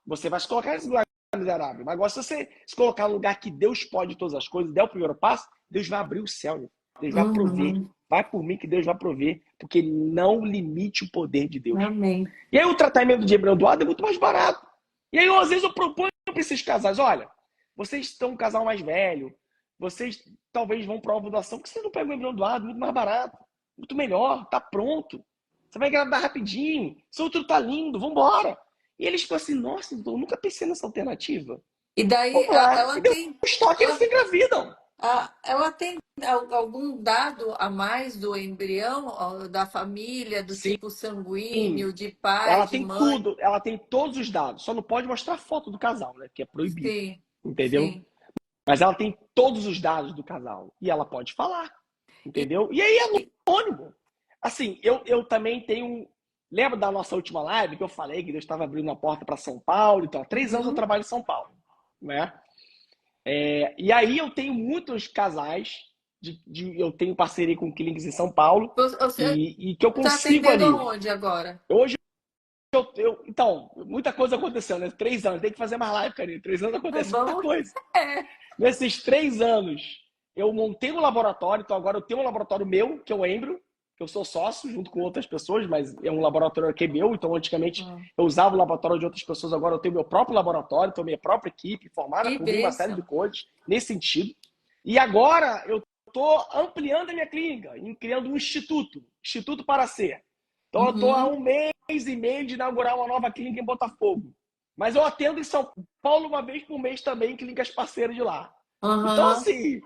você vai se colocar nesse lugar miserável. Mas agora, se você se colocar no lugar que Deus pode todas as coisas, der o primeiro passo, Deus vai abrir o céu, Deus vai prover. Uhum. Vai por mim que Deus vai prover, porque não limite o poder de Deus. Amém. E aí o tratamento de embrião doado é muito mais barato. E aí, às vezes, eu proponho para esses casais, olha, vocês estão um casal mais velho, vocês talvez vão para a ovulação, porque vocês não pegam o embrião doado, muito mais barato, muito melhor, tá pronto. Você vai engravidar rapidinho, seu outro tá lindo, vambora. E eles ficam assim, nossa, eu nunca pensei nessa alternativa. E daí Vamos lá. ela E deu tem, um estoque e eles ela, se engravidam. ela tem algum dado a mais do embrião, ó, da família, do Sim, tipo sanguíneo, de pai, ela de tem mãe? tudo, ela tem todos os dados. Só não pode mostrar foto do casal, né? Que é proibido. Sim, Entendeu? sim. Mas ela tem todos os dados do casal. E ela pode falar. E, Entendeu? E aí é e- anônimo. Assim, eu também tenho. Lembra da nossa última live que eu falei que Deus estava abrindo uma porta para São Paulo? Então, há 3 anos eu uhum. trabalho em São Paulo. Né? E aí eu tenho muitos casais. Eu tenho parceria com clínicas em São Paulo. Você E que eu está consigo atendendo ali. aonde agora? Hoje então, muita coisa aconteceu, né? 3 anos, tem que fazer mais live, Karine. 3 anos Tá acontece muita bom? coisa. É. Nesses 3 anos, eu montei um laboratório, então agora eu tenho um laboratório meu, que é o Embro, que eu sou sócio junto com outras pessoas, mas é um laboratório que é meu, então antigamente Hum. eu usava o laboratório de outras pessoas, agora eu tenho meu próprio laboratório, tenho minha própria equipe formada Que por mim, uma série de bênção. coisas nesse sentido. E agora eu estou ampliando a minha clínica, e criando um instituto, Instituto para Ser. Então eu estou há Uhum. 1 mês e meio de inaugurar uma nova clínica em Botafogo. Mas eu atendo em São Paulo uma vez por mês também, clínicas parceiras de lá. Então, Uhum. assim,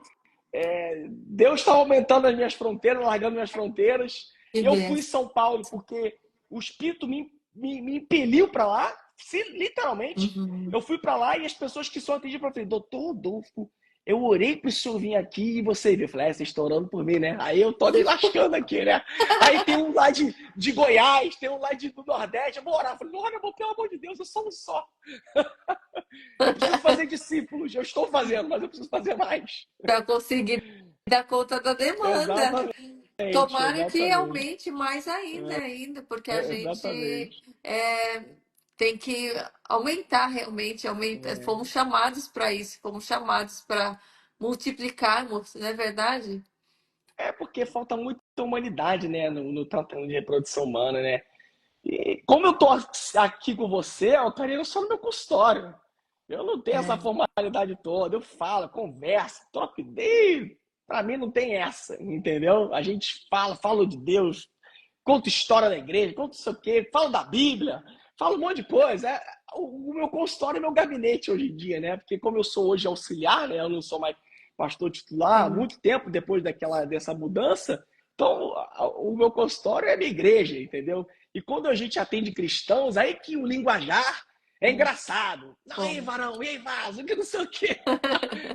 Deus está aumentando as minhas fronteiras, largando minhas fronteiras. Que E eu fui em bênção. São Paulo porque o Espírito me impeliu para lá, literalmente. Uhum. Eu fui para lá e as pessoas que só atendiam para mim, doutor Rodolfo, eu orei para o senhor vir aqui e você viu. Eu falei, vocês estão orando por mim, né? Aí eu tô me lascando aqui, né? Aí tem um lá de Goiás, tem um lá do Nordeste. Eu vou orar. Eu falei, olha, pelo amor de Deus, eu sou um só. Eu preciso fazer discípulos. Eu estou fazendo, mas eu preciso fazer mais. Para conseguir dar conta da demanda. Exatamente. Tomara que exatamente. aumente mais ainda, porque a gente Exatamente. é, tem que aumentar realmente, É. fomos chamados para isso, fomos chamados para multiplicarmos, não é verdade? É porque falta muita humanidade, né, no tratamento de reprodução humana, né? E como eu tô aqui com você, eu estaria só no meu consultório. Eu não tenho essa É, formalidade toda. Eu falo, converso, troco ideia. Pra mim não tem essa, entendeu? A gente fala de Deus, conta história da igreja, conta não sei o quê, fala da Bíblia, fala um monte de coisa. O meu consultório é meu gabinete hoje em dia, né? Porque como eu sou hoje auxiliar, né? Eu não sou mais pastor titular há sim. muito tempo depois dessa mudança. Então, o meu consultório é a minha igreja, entendeu? E quando a gente atende cristãos, aí que o linguajar é engraçado. Não, e aí, Bom. varão, e aí, vaso, que não sei o quê.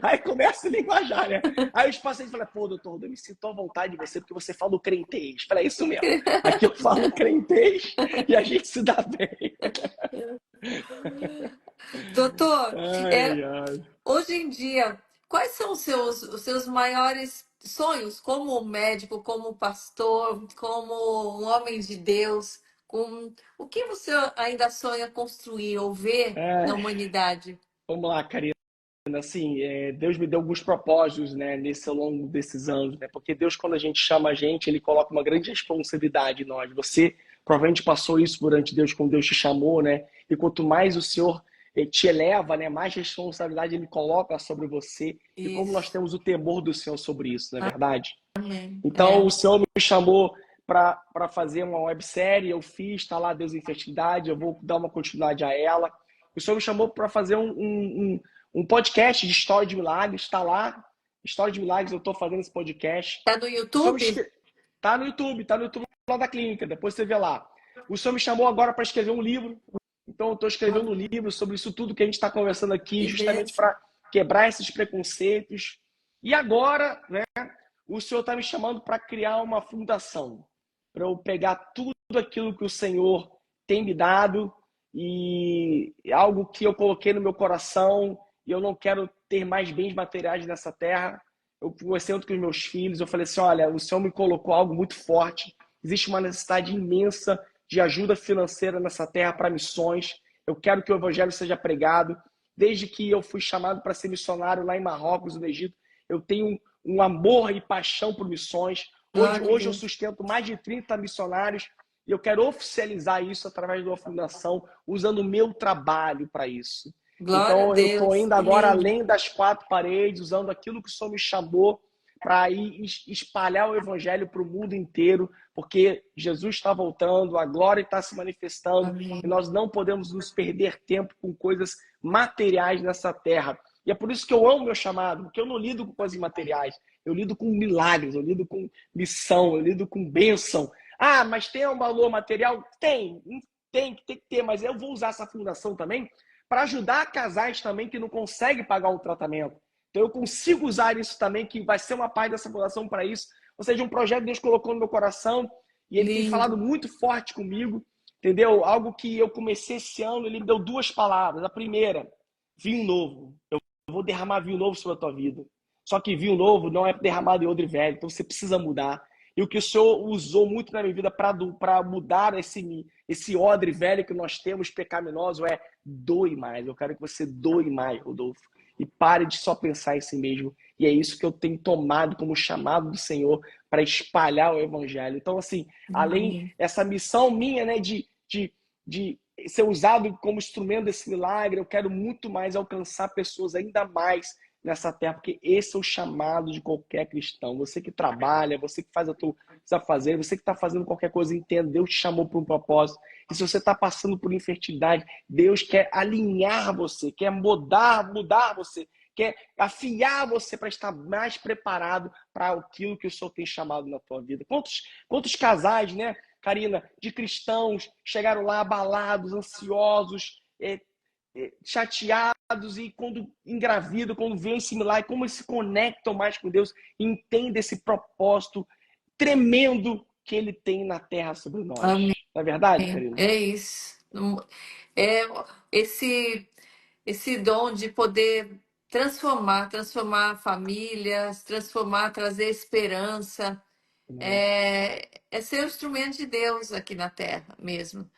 Aí começa a linguajar, né? Aí os pacientes falam, pô, doutor, eu me sinto à vontade de você, porque você fala o crentez. Falei, é isso mesmo. Aqui eu falo crentez e a gente se dá bem. Doutor, Ai, ai. hoje em dia, quais são os seus maiores sonhos como médico, como pastor, como um homem de Deus? O que você ainda sonha construir ou ver na É, humanidade? vamos lá, Karina. Assim, Deus me deu alguns propósitos, né, ao longo desses anos, né? Porque Deus, quando a gente chama a gente, ele coloca uma grande responsabilidade em nós. Você provavelmente passou isso durante Deus, quando Deus te chamou, né? E quanto mais o Senhor te eleva, né, mais responsabilidade ele coloca sobre você. E como nós Isso. temos o temor do Senhor sobre isso, não é verdade? Amém. Então, É. o Senhor me chamou para fazer uma websérie, eu fiz, está lá Deus em Fertilidade, eu vou dar uma continuidade a ela. O Senhor me chamou para fazer um podcast de história de milagres, está lá, História de Milagres, eu estou fazendo esse podcast. Tá no O Senhor me... YouTube? tá no YouTube lá da clínica, depois você vê lá. O Senhor me chamou agora para escrever um livro, então eu estou escrevendo um livro sobre isso tudo que a gente está conversando aqui, Que justamente bênção. para quebrar esses preconceitos. E agora, né, o Senhor está me chamando para criar uma fundação, para eu pegar tudo aquilo que o Senhor tem me dado e algo que eu coloquei no meu coração e eu não quero ter mais bens materiais nessa terra. Eu conversei com os meus filhos, eu falei assim, olha, o Senhor me colocou algo muito forte, existe uma necessidade imensa de ajuda financeira nessa terra para missões, eu quero que o evangelho seja pregado. Desde que eu fui chamado para ser missionário lá em Marrocos, no Egito, eu tenho um amor e paixão por missões. Hoje, Glória a hoje eu Deus. sustento mais de 30 missionários e eu quero oficializar isso através de uma fundação, usando o meu trabalho para isso. Glória a Então, eu estou Deus. indo Que agora lindo. além das quatro paredes, usando aquilo que o Senhor me chamou para ir espalhar o evangelho para o mundo inteiro, porque Jesus está voltando, a glória está se manifestando e Amém. nós não podemos nos perder tempo com coisas materiais nessa terra. E é por isso que eu amo meu chamado, porque eu não lido com coisas materiais, eu lido com milagres, eu lido com missão, eu lido com bênção. Ah, mas tem um valor material? Tem que ter, mas eu vou usar essa fundação também para ajudar casais também que não conseguem pagar o tratamento. Então eu consigo usar isso também, que vai ser uma parte dessa fundação para isso. Ou seja, um projeto que Deus colocou no meu coraão e ele tem falado Lindo. muito forte comigo, entendeu? Algo que eu comecei esse ano, ele me deu duas palavras. A primeira, vinho novo. Eu vou derramar vinho novo sobre a tua vida. Só que vinho novo não é derramado em odre velho, então você precisa mudar. E o que o Senhor usou muito na minha vida para mudar esse odre velho que nós temos pecaminoso é doe mais. Eu quero que você doe mais, Rodolfo. E pare de só pensar em si mesmo. E é isso que eu tenho tomado como chamado do Senhor para espalhar o evangelho. Então, assim, além Amém. essa missão minha, né, de ser usado como instrumento desse milagre, eu quero muito mais alcançar pessoas ainda mais nessa terra, porque esse é o chamado de qualquer cristão. Você que trabalha, você que faz a tua fazer, você que está fazendo qualquer coisa, entenda, Deus te chamou para um propósito. E se você está passando por infertilidade, Deus quer alinhar você, quer mudar você, quer afiar você para estar mais preparado para aquilo que o Senhor tem chamado na tua vida. Quantos casais, né, Karina, de cristãos chegaram lá abalados, ansiosos, chateados e quando engravidam, quando vêem esse milagre, como eles se conectam mais com Deus, entendem esse propósito tremendo que ele tem na terra sobre Amém. nós. Não é verdade, Karina? É isso. É esse esse dom de poder transformar famílias, transformar, trazer esperança. é ser um instrumento de Deus aqui na Terra mesmo.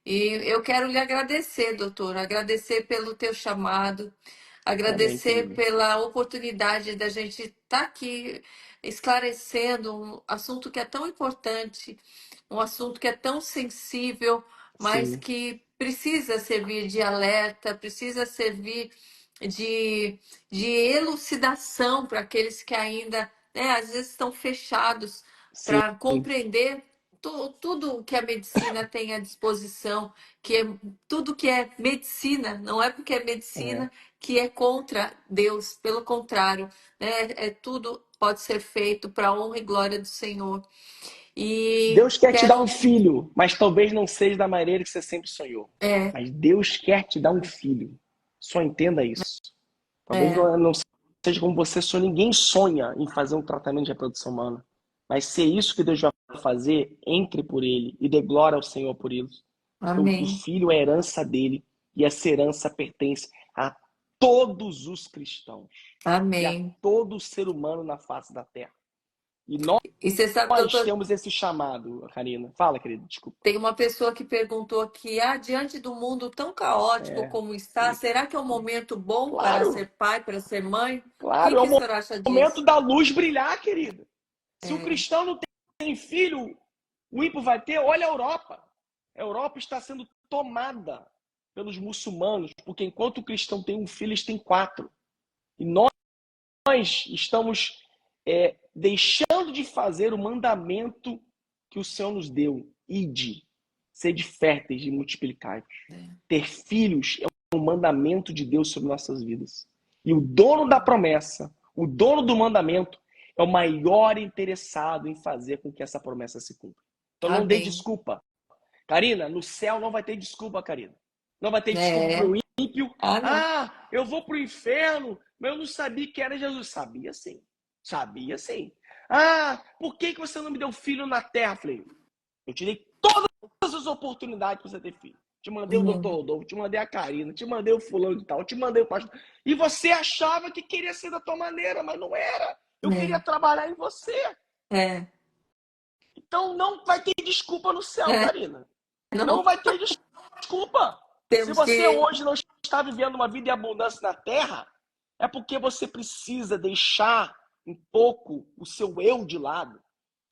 E eu quero lhe agradecer, doutor, agradecer pelo teu chamado, Amém, agradecer querido. pela oportunidade da gente estar aqui esclarecendo um assunto que é tão importante, um assunto que é tão sensível, mas Sim, que precisa servir de alerta, precisa servir de, de elucidação para aqueles que ainda, né, às vezes estão fechados sim, para compreender tudo que a medicina tem à disposição, que é tudo que é medicina, não é porque é é. medicina que é contra Deus, pelo contrário, né? Tudo pode ser feito para a honra e glória do Senhor. E Deus quer te dar um quero, filho, mas talvez não seja da maneira que você sempre sonhou. é, Mas Deus quer te dar um filho. Só entenda isso. Talvez é, não seja como você sonha. Ninguém sonha em fazer um tratamento de reprodução humana. Mas se é isso que Deus vai fazer, entre por ele e dê glória ao Senhor por isso. Porque o amém, filho é herança dele e essa herança pertence a todos os cristãos e a amém. todo ser humano na face da terra. E nós E você sabe, doutor, temos esse chamado, Karina. Fala, querido, desculpa. tem uma pessoa que perguntou aqui, diante do mundo tão caótico É, como está, será que é um momento bom para claro, ser pai, para ser mãe? O que claro, é que o o senhor acha momento disso? da luz brilhar, querida. Se o É, cristão não tem filho, o ímpio vai ter. Olha a Europa. A Europa está sendo tomada pelos muçulmanos, porque enquanto o cristão tem um filho, eles têm quatro. E nós estamos deixando de fazer o mandamento que o Senhor nos deu. Ide, sede férteis e multiplicai. Ter filhos é um mandamento de Deus sobre nossas vidas. E o dono da promessa, o dono do mandamento, é o maior interessado em fazer com que essa promessa se cumpra. Então não dê amém. desculpa. Karina, no céu não vai ter desculpa, Karina. Não vai ter desculpa para É, o ímpio. não. Ah, eu vou para o inferno, mas eu não sabia que era Jesus. Sabia sim. Sabia sim. Ah, por que você não me deu filho na terra? Falei, eu te dei todas as oportunidades para você ter filho. Te mandei o doutor Hum, Rodolfo, te mandei a Karina, te mandei o fulano de tal, te mandei o pastor. E você achava que queria ser da tua maneira, mas não era. Eu queria é, trabalhar em você. é, Então não vai ter desculpa no céu, é, Karina. Não não vai ter desculpa. Se temos você que hoje não está vivendo uma vida em abundância na terra, é porque você precisa deixar um pouco o seu eu de lado,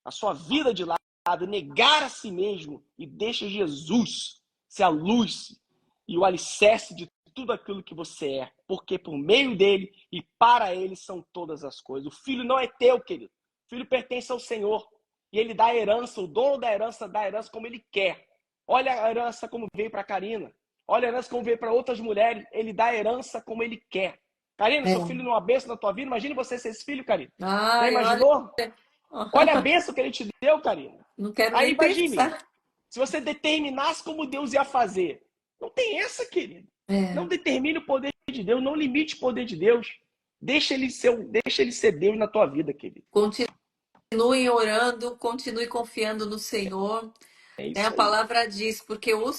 a sua vida de lado, negar a si mesmo e deixa Jesus ser a luz e o alicerce de tudo aquilo que você é. Porque por meio dele e para ele são todas as coisas. O filho não é teu, querido. O filho pertence ao Senhor. E ele dá a herança, o dono da herança dá a herança como ele quer. Olha a herança como veio para Karina. Olha a herança como veio para outras mulheres. Ele dá a herança como ele quer. Karina, seu filho é. não é uma bênção na tua vida. Imagine você ser esse filho, Karina. Já Ai, olha, imaginou? Olha a bênção que ele te deu, Karina. não quero Aí nem imagine, pensar. se você determinasse como Deus ia fazer. Não tem essa, querido. É, Não determine o poder de Deus, não limite o poder de Deus. Deixa ele ser Deus na tua vida, querido. continue orando, continue confiando no Senhor. É A isso aí. palavra diz, porque o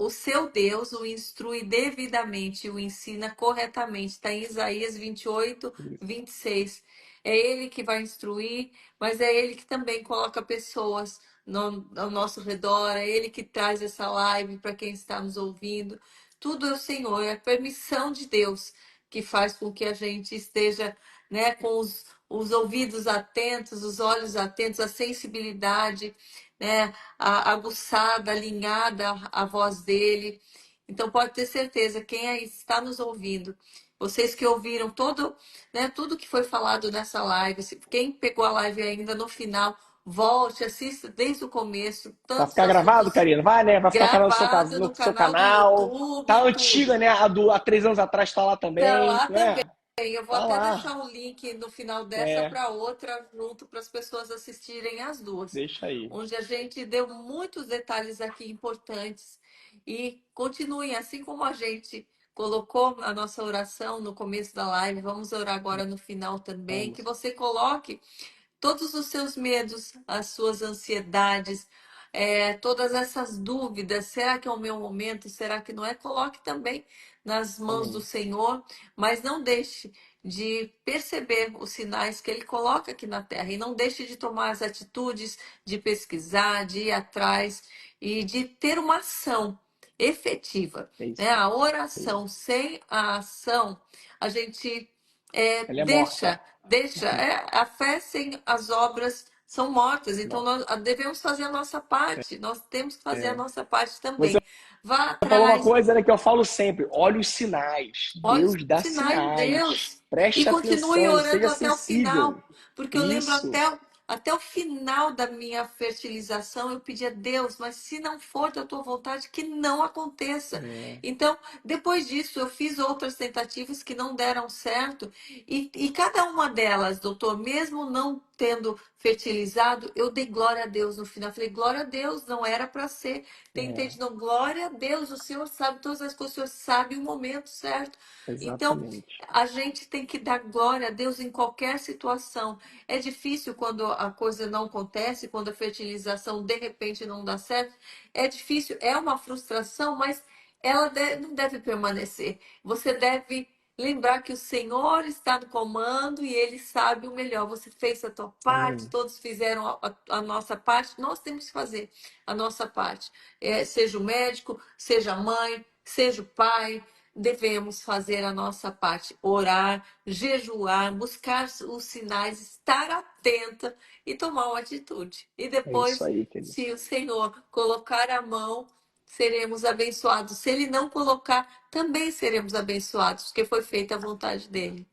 seu Deus o instrui devidamente, o ensina corretamente. Está em Isaías 28, Isso. 26. É ele que vai instruir, mas é ele que também coloca pessoas ao nosso redor, é ele que traz essa live para quem está nos ouvindo. Tudo é o Senhor, é a permissão de Deus que faz com que a gente esteja, né, com os ouvidos atentos, os olhos atentos, a sensibilidade, né, aguçada, alinhada à voz dele. Então pode ter certeza, quem aí está nos ouvindo, vocês que ouviram todo, né, tudo que foi falado nessa live, quem pegou a live ainda no final, volte, assista desde o começo, Vai tantos ficar gravado, assuntos Karina? Vai, né? Vai ficar gravados no no seu canal do canal. Tá YouTube, antiga, tudo. né? Há 3 anos atrás está lá Tá também, lá também. né? Eu vou Tá até deixar lá. o link no final dessa É, para outra, junto para as pessoas assistirem as duas, deixa aí. onde a gente deu muitos detalhes aqui importantes. E continuem, assim como a gente colocou a nossa oração no começo da live, vamos orar agora no final também, que Vamos. você coloque todos os seus medos, as suas ansiedades, todas essas dúvidas, será que é o meu momento? Será que não é? Coloque também nas mãos do Amém. Senhor, mas não deixe de perceber os sinais que Ele coloca aqui na Terra e não deixe de tomar as atitudes, de pesquisar, de ir atrás e de ter uma ação efetiva, É né? isso A aí. É oração isso. sem a ação, a gente Ela é deixa, morta. a fé sem as obras são mortas. Então Morta. nós devemos fazer a nossa parte. Nós temos que fazer a É. nossa parte Você também. Vá falou uma atrás, coisa, né, que eu falo sempre: olha os sinais. olha os Deus dá sinais de sinais. Deus. E Preste continue atenção, orando seja até o sensível. final. Porque eu lembro Isso. até o final da minha fertilização, eu pedi a Deus, mas se não for da tua vontade, que não aconteça. É, Então, depois disso, eu fiz outras tentativas que não deram certo. E cada uma delas, doutor, mesmo não tendo fertilizado, eu dei glória a Deus no final. Falei, glória a Deus, não era para ser. Tentei é, de novo, glória a Deus, o Senhor sabe todas as coisas, o Senhor sabe o momento certo. Então, exatamente. a gente tem que dar glória a Deus em qualquer situação. É difícil quando a coisa não acontece, quando a fertilização de repente não dá certo. É difícil, é uma frustração, mas ela não deve permanecer. Você deve lembrar que o Senhor está no comando e Ele sabe o melhor. Você fez a tua parte, Amém. todos fizeram a nossa parte. Nós temos que fazer a nossa parte. Seja o médico, seja a mãe, seja o pai, devemos fazer a nossa parte, orar, jejuar, buscar os sinais, estar atenta e tomar uma atitude. E É isso depois, aí, querido. se o Senhor colocar a mão, seremos abençoados. Se Ele não colocar, também seremos abençoados, porque foi feita a vontade dele.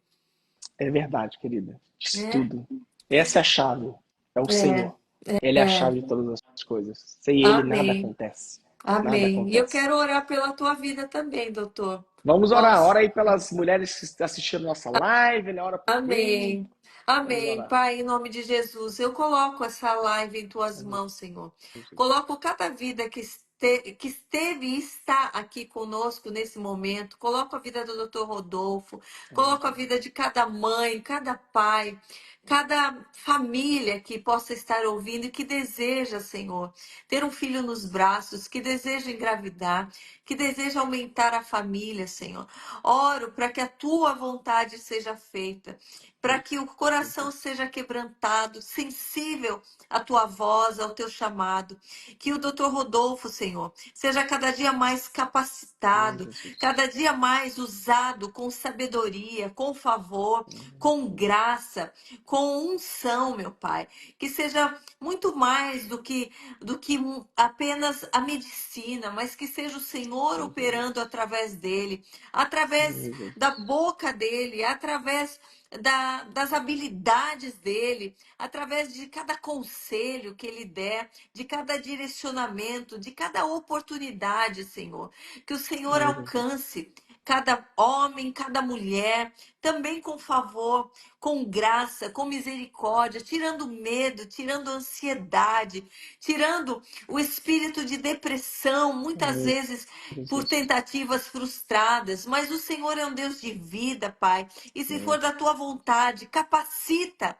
É verdade, querida. Disse Né? tudo. Essa é a chave. É o É, Senhor. Ele é a é. chave de todas as coisas. Sem Ele, nada Amém. acontece. Nada Amém. E eu acontece. quero orar pela tua vida também, doutor. Vamos orar. Nós Ora aí pelas mulheres que estão assistindo nossa live, né? Ora por mim. Amém. Vamos Amém. orar. Pai, em nome de Jesus, eu coloco essa live em tuas Amém, mãos, Senhor. Jesus. Coloco cada vida que esteve e está aqui conosco nesse momento. Coloco a vida do Dr. Rodolfo. Amém, Coloco a Jesus. vida de cada mãe, cada pai, cada família que possa estar ouvindo e que deseja, Senhor, ter um filho nos braços, que deseja engravidar, que deseja aumentar a família, Senhor. Oro para que a tua vontade seja feita, para que o coração seja quebrantado, sensível à tua voz, ao teu chamado. Que o doutor Rodolfo, Senhor, seja cada dia mais Amém, capacitado, Jesus. cada dia mais usado com sabedoria, com favor, Amém, com graça, com unção, meu Pai. Que seja muito mais do que apenas a medicina, mas que seja o Senhor Sim, Jesus. operando através dele, através Amém, da Jesus. boca dele, através das habilidades dele, através de cada conselho que ele der, de cada direcionamento, de cada oportunidade, Senhor. Que o Senhor Amém, Jesus. alcance cada homem, cada mulher, também com favor, com graça, com misericórdia, tirando medo, tirando ansiedade, tirando o espírito de depressão, muitas Amém, vezes por Jesus. tentativas frustradas. Mas o Senhor é um Deus de vida, Pai. E se for Amém. da tua vontade, capacita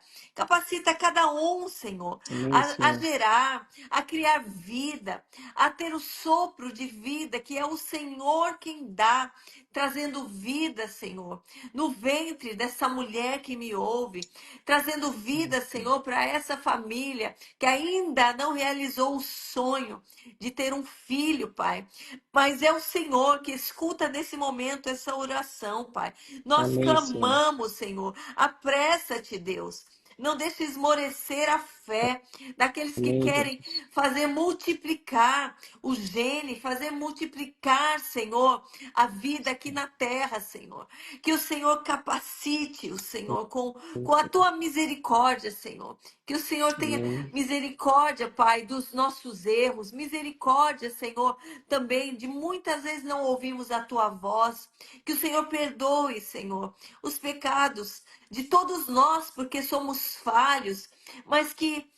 cada um, Senhor, Amém, a Senhor. gerar, a criar vida, a ter o sopro de vida, que é o Senhor quem dá, trazendo vida, Senhor, no ventre dessa mulher que me ouve, trazendo Amém, vida, Senhor. Senhor, para essa família que ainda não realizou o sonho de ter um filho, Pai. Mas é o Senhor que escuta nesse momento essa oração, Pai. Nós Amém, Senhor. clamamos, Senhor. Apressa-te, Deus. Não deixe esmorecer a fé daqueles que Amém, querem Jesus. fazer multiplicar o gene, fazer multiplicar, Senhor, a vida aqui na terra, Senhor. Que o Senhor capacite o Senhor com a tua misericórdia, Senhor. Que o Senhor tenha Amém. misericórdia, Pai, dos nossos erros. Misericórdia, Senhor, também de muitas vezes não ouvimos a tua voz. Que o Senhor perdoe, Senhor, os pecados de todos nós, porque somos falhos, mas que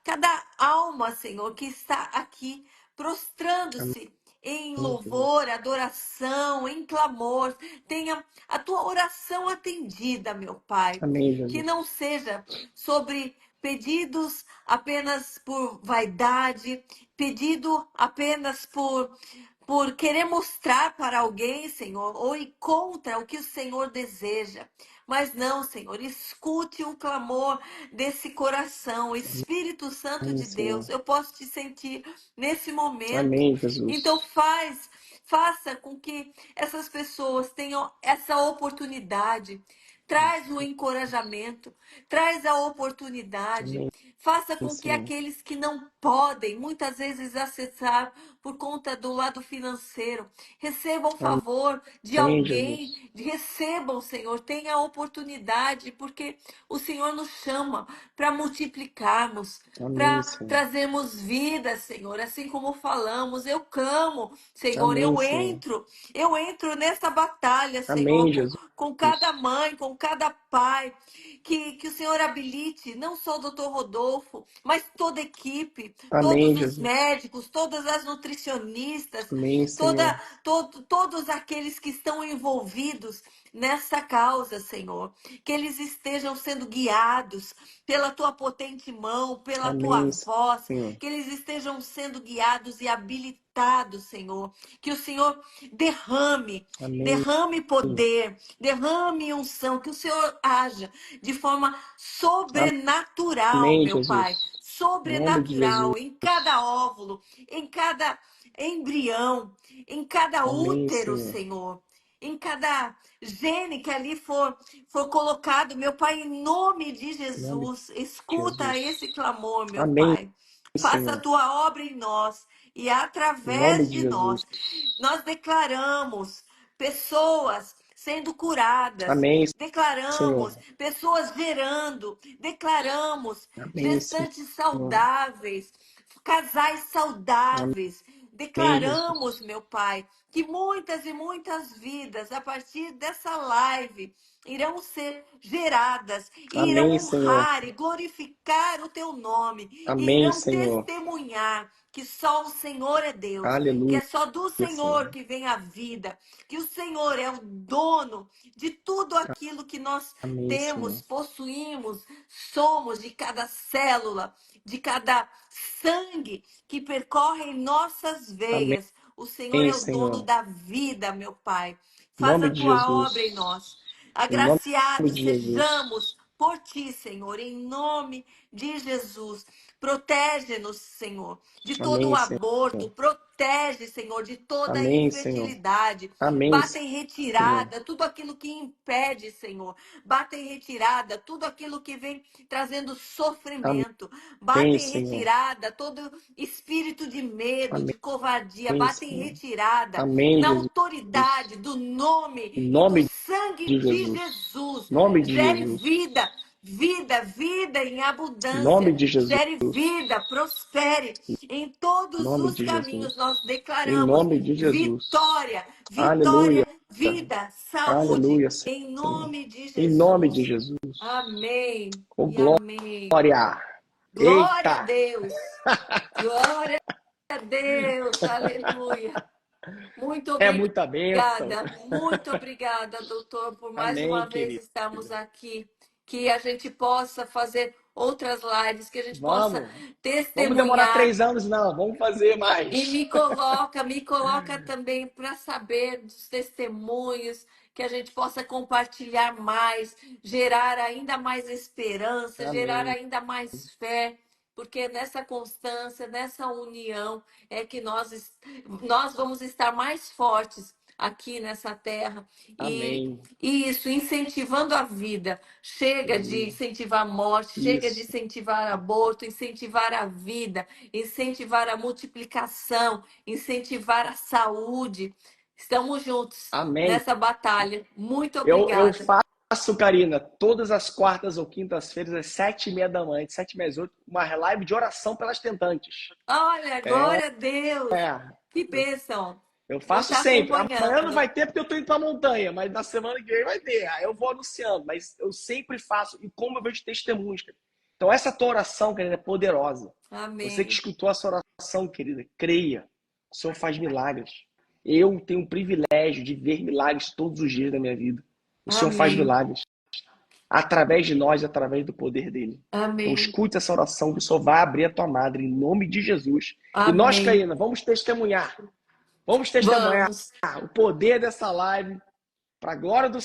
cada alma, Senhor, que está aqui prostrando-se em Amém, Jesus. louvor, adoração, em clamor, tenha a tua oração atendida, meu Pai. Amém, Que Jesus. não seja sobre pedidos apenas por vaidade, pedido apenas por querer mostrar para alguém, Senhor, ou ir contra o que o Senhor deseja. Mas não, Senhor, escute o clamor desse coração. Espírito Santo Amém, de Senhor. Deus, eu posso te sentir nesse momento. Amém, Então Jesus. faça com que essas pessoas tenham essa oportunidade. Traz o encorajamento, traz a oportunidade, Amém, faça com que Senhor. aqueles que não podem, muitas vezes, acessar por conta do lado financeiro, recebam favor de Amém, alguém, Jesus. recebam, Senhor, tenha a oportunidade, porque o Senhor nos chama para multiplicarmos, Amém, para Senhor. trazermos vida, Senhor, assim como falamos. Eu clamo, Senhor, Amém, Senhor. eu entro nessa batalha, Senhor, Amém, Jesus. com cada mãe, com cada pai, que o Senhor habilite não só o doutor Rodolfo, mas toda a equipe, todos Amém, os Jesus. médicos, todas as nutricionistas, Amém, Senhor. todos aqueles que estão envolvidos nessa causa, Senhor, que eles estejam sendo guiados pela tua potente mão, pela tua Amém, voz, Senhor. que eles estejam sendo guiados e habilitados, Senhor, que o Senhor derrame, Amém. derrame poder, derrame unção, que o Senhor haja de forma sobrenatural, Amém, meu Pai, Jesus. Em nome de Jesus. sobrenatural em cada óvulo, em cada embrião, em cada Amém, útero, Senhor. Senhor, em cada gene que ali for colocado, meu Pai, em nome de Em nome Jesus, de escuta esse Jesus. clamor, meu Amém, Pai. Faça a Senhor. tua obra em nós e Em nome através de de Jesus. nós declaramos pessoas sendo curadas, Amém, declaramos Senhor. pessoas gerando, declaramos Amém, gestantes Senhor. saudáveis, casais saudáveis. Amém, Declaramos, Jesus. meu Pai, que muitas e muitas vidas a partir dessa live irão ser geradas e irão Amém, Senhor. honrar e glorificar o teu nome, e Amém, irão Senhor. testemunhar que só o Senhor é Deus, que é Aleluia, só do Senhor Senhor. que vem a vida, que o Senhor é o dono de tudo aquilo que nós Amém, temos, Senhor. possuímos, somos, de cada célula, de cada sangue que percorre em nossas Amém, veias. O Senhor é o dono Senhor. da vida, meu Pai. Em Faz a nome de tua obra em Jesus. nós. Em nome Agraciados de Jesus. sejamos por ti, Senhor, em nome de Jesus. Protege-nos, Senhor, de todo o Amém, Senhor. aborto. Protege, Senhor, de toda a Amém, Senhor. infertilidade. Amém, Bata em Senhor. retirada tudo aquilo que impede, Senhor. Bata em retirada tudo aquilo que vem trazendo sofrimento. Bata Amém, em Senhor. retirada todo espírito de medo, Amém, de covardia. Bata em Senhor. retirada Amém, na Jesus. autoridade do nome Em e do nome sangue de de Jesus. Jesus. Em nome de Gere Jesus. vida, vida em Em nome abundância. de Jesus. Gere vida, prospere em Em todos nome os de caminhos. Jesus. Nós Em declaramos nome de Jesus. vitória, Aleluia. vitória, vida, saúde, Aleluia, em Senhor. nome de Em nome de Jesus. Jesus. Amém Oh, e amém. glória. Glória a Eita. Deus. Glória a Deus. Aleluia. Muito É muita bênção. muito obrigada, doutor, por mais uma Amém, vez querida. estarmos aqui. Que a gente possa fazer outras lives, que a gente possa Vamos. Vamos demorar testemunhar. 3 anos, não. Vamos fazer E mais. me coloca também para saber dos testemunhos, que a gente possa compartilhar mais, gerar ainda mais esperança, gerar Amém. ainda mais fé, porque nessa constância, nessa união, é que nós vamos estar mais fortes aqui nessa terra. Amém. E isso, incentivando a vida. Chega de Aleluia. incentivar a morte, chega de Isso. incentivar aborto, incentivar a vida, incentivar a multiplicação, incentivar a saúde. Estamos juntos Amém. nessa batalha. Muito Eu obrigada. faço, Karina, todas as quartas ou quintas-feiras, às 7h30 da manhã, de 7h às 8h, uma live de oração pelas tentantes. Olha, glória a Deus. É, Que bênção. eu Vou faço estar sempre. Amanhã não acompanhando. vai ter porque eu tô indo pra montanha, mas na semana que vem vai ter. Aí eu vou anunciando, mas eu sempre faço. E como eu vejo testemunhos, cara. Então essa tua oração, querida, é poderosa. Você que Amém. escutou essa oração, querida, creia. O Senhor faz milagres. Eu tenho o privilégio de ver milagres todos os dias da minha vida. O Senhor faz Amém. milagres. através de nós, através do poder dele. Então, Amém. escute essa oração que o Senhor vai abrir a tua madre, em nome de Jesus. E nós, Amém. Caína, vamos testemunhar. Vamos testemunhar Vamos. o poder dessa live para a glória do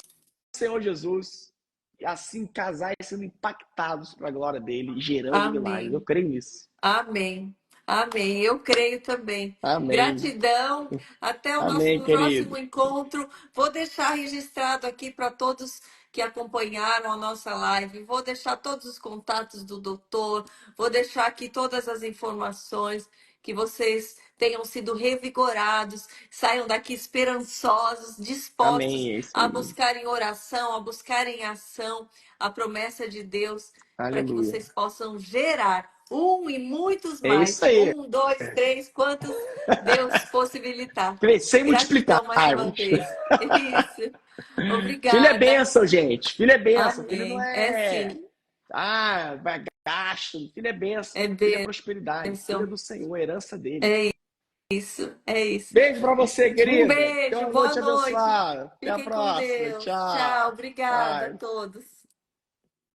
Senhor Jesus. E assim, casais sendo impactados para a glória dele e gerando milagres. Eu Amém. creio nisso. Amém. Amém. Eu creio também. Amém. Gratidão. Até o nosso Amém, próximo querido. encontro. Vou deixar registrado aqui para todos que acompanharam a nossa live. Vou deixar todos os contatos do doutor. Vou deixar aqui todas as informações, que vocês tenham sido revigorados, saiam daqui esperançosos, dispostos Amém. É isso a aí. buscarem oração, a buscarem ação, a promessa de Deus, para que Aleluia. vocês possam gerar um e muitos É isso mais. aí. Um, dois, três, quantos Deus possibilitar. Crescer e Gratidão mais uma multiplicarmos. vez. Isso. Filho é Obrigada. bênção, gente. Filho é bênção. Filho não Amém. É é. sim. Vai gasto. Filho é bênção. É Filho é prosperidade. Filho é bênção. do Senhor, herança dele. É isso. É isso. Beijo pra você, Um querida. Tenha beijo. uma Boa noite noite. abençoada. Até a Fiquem com próxima. Deus. Tchau. Tchau. Obrigada a Bye. todos.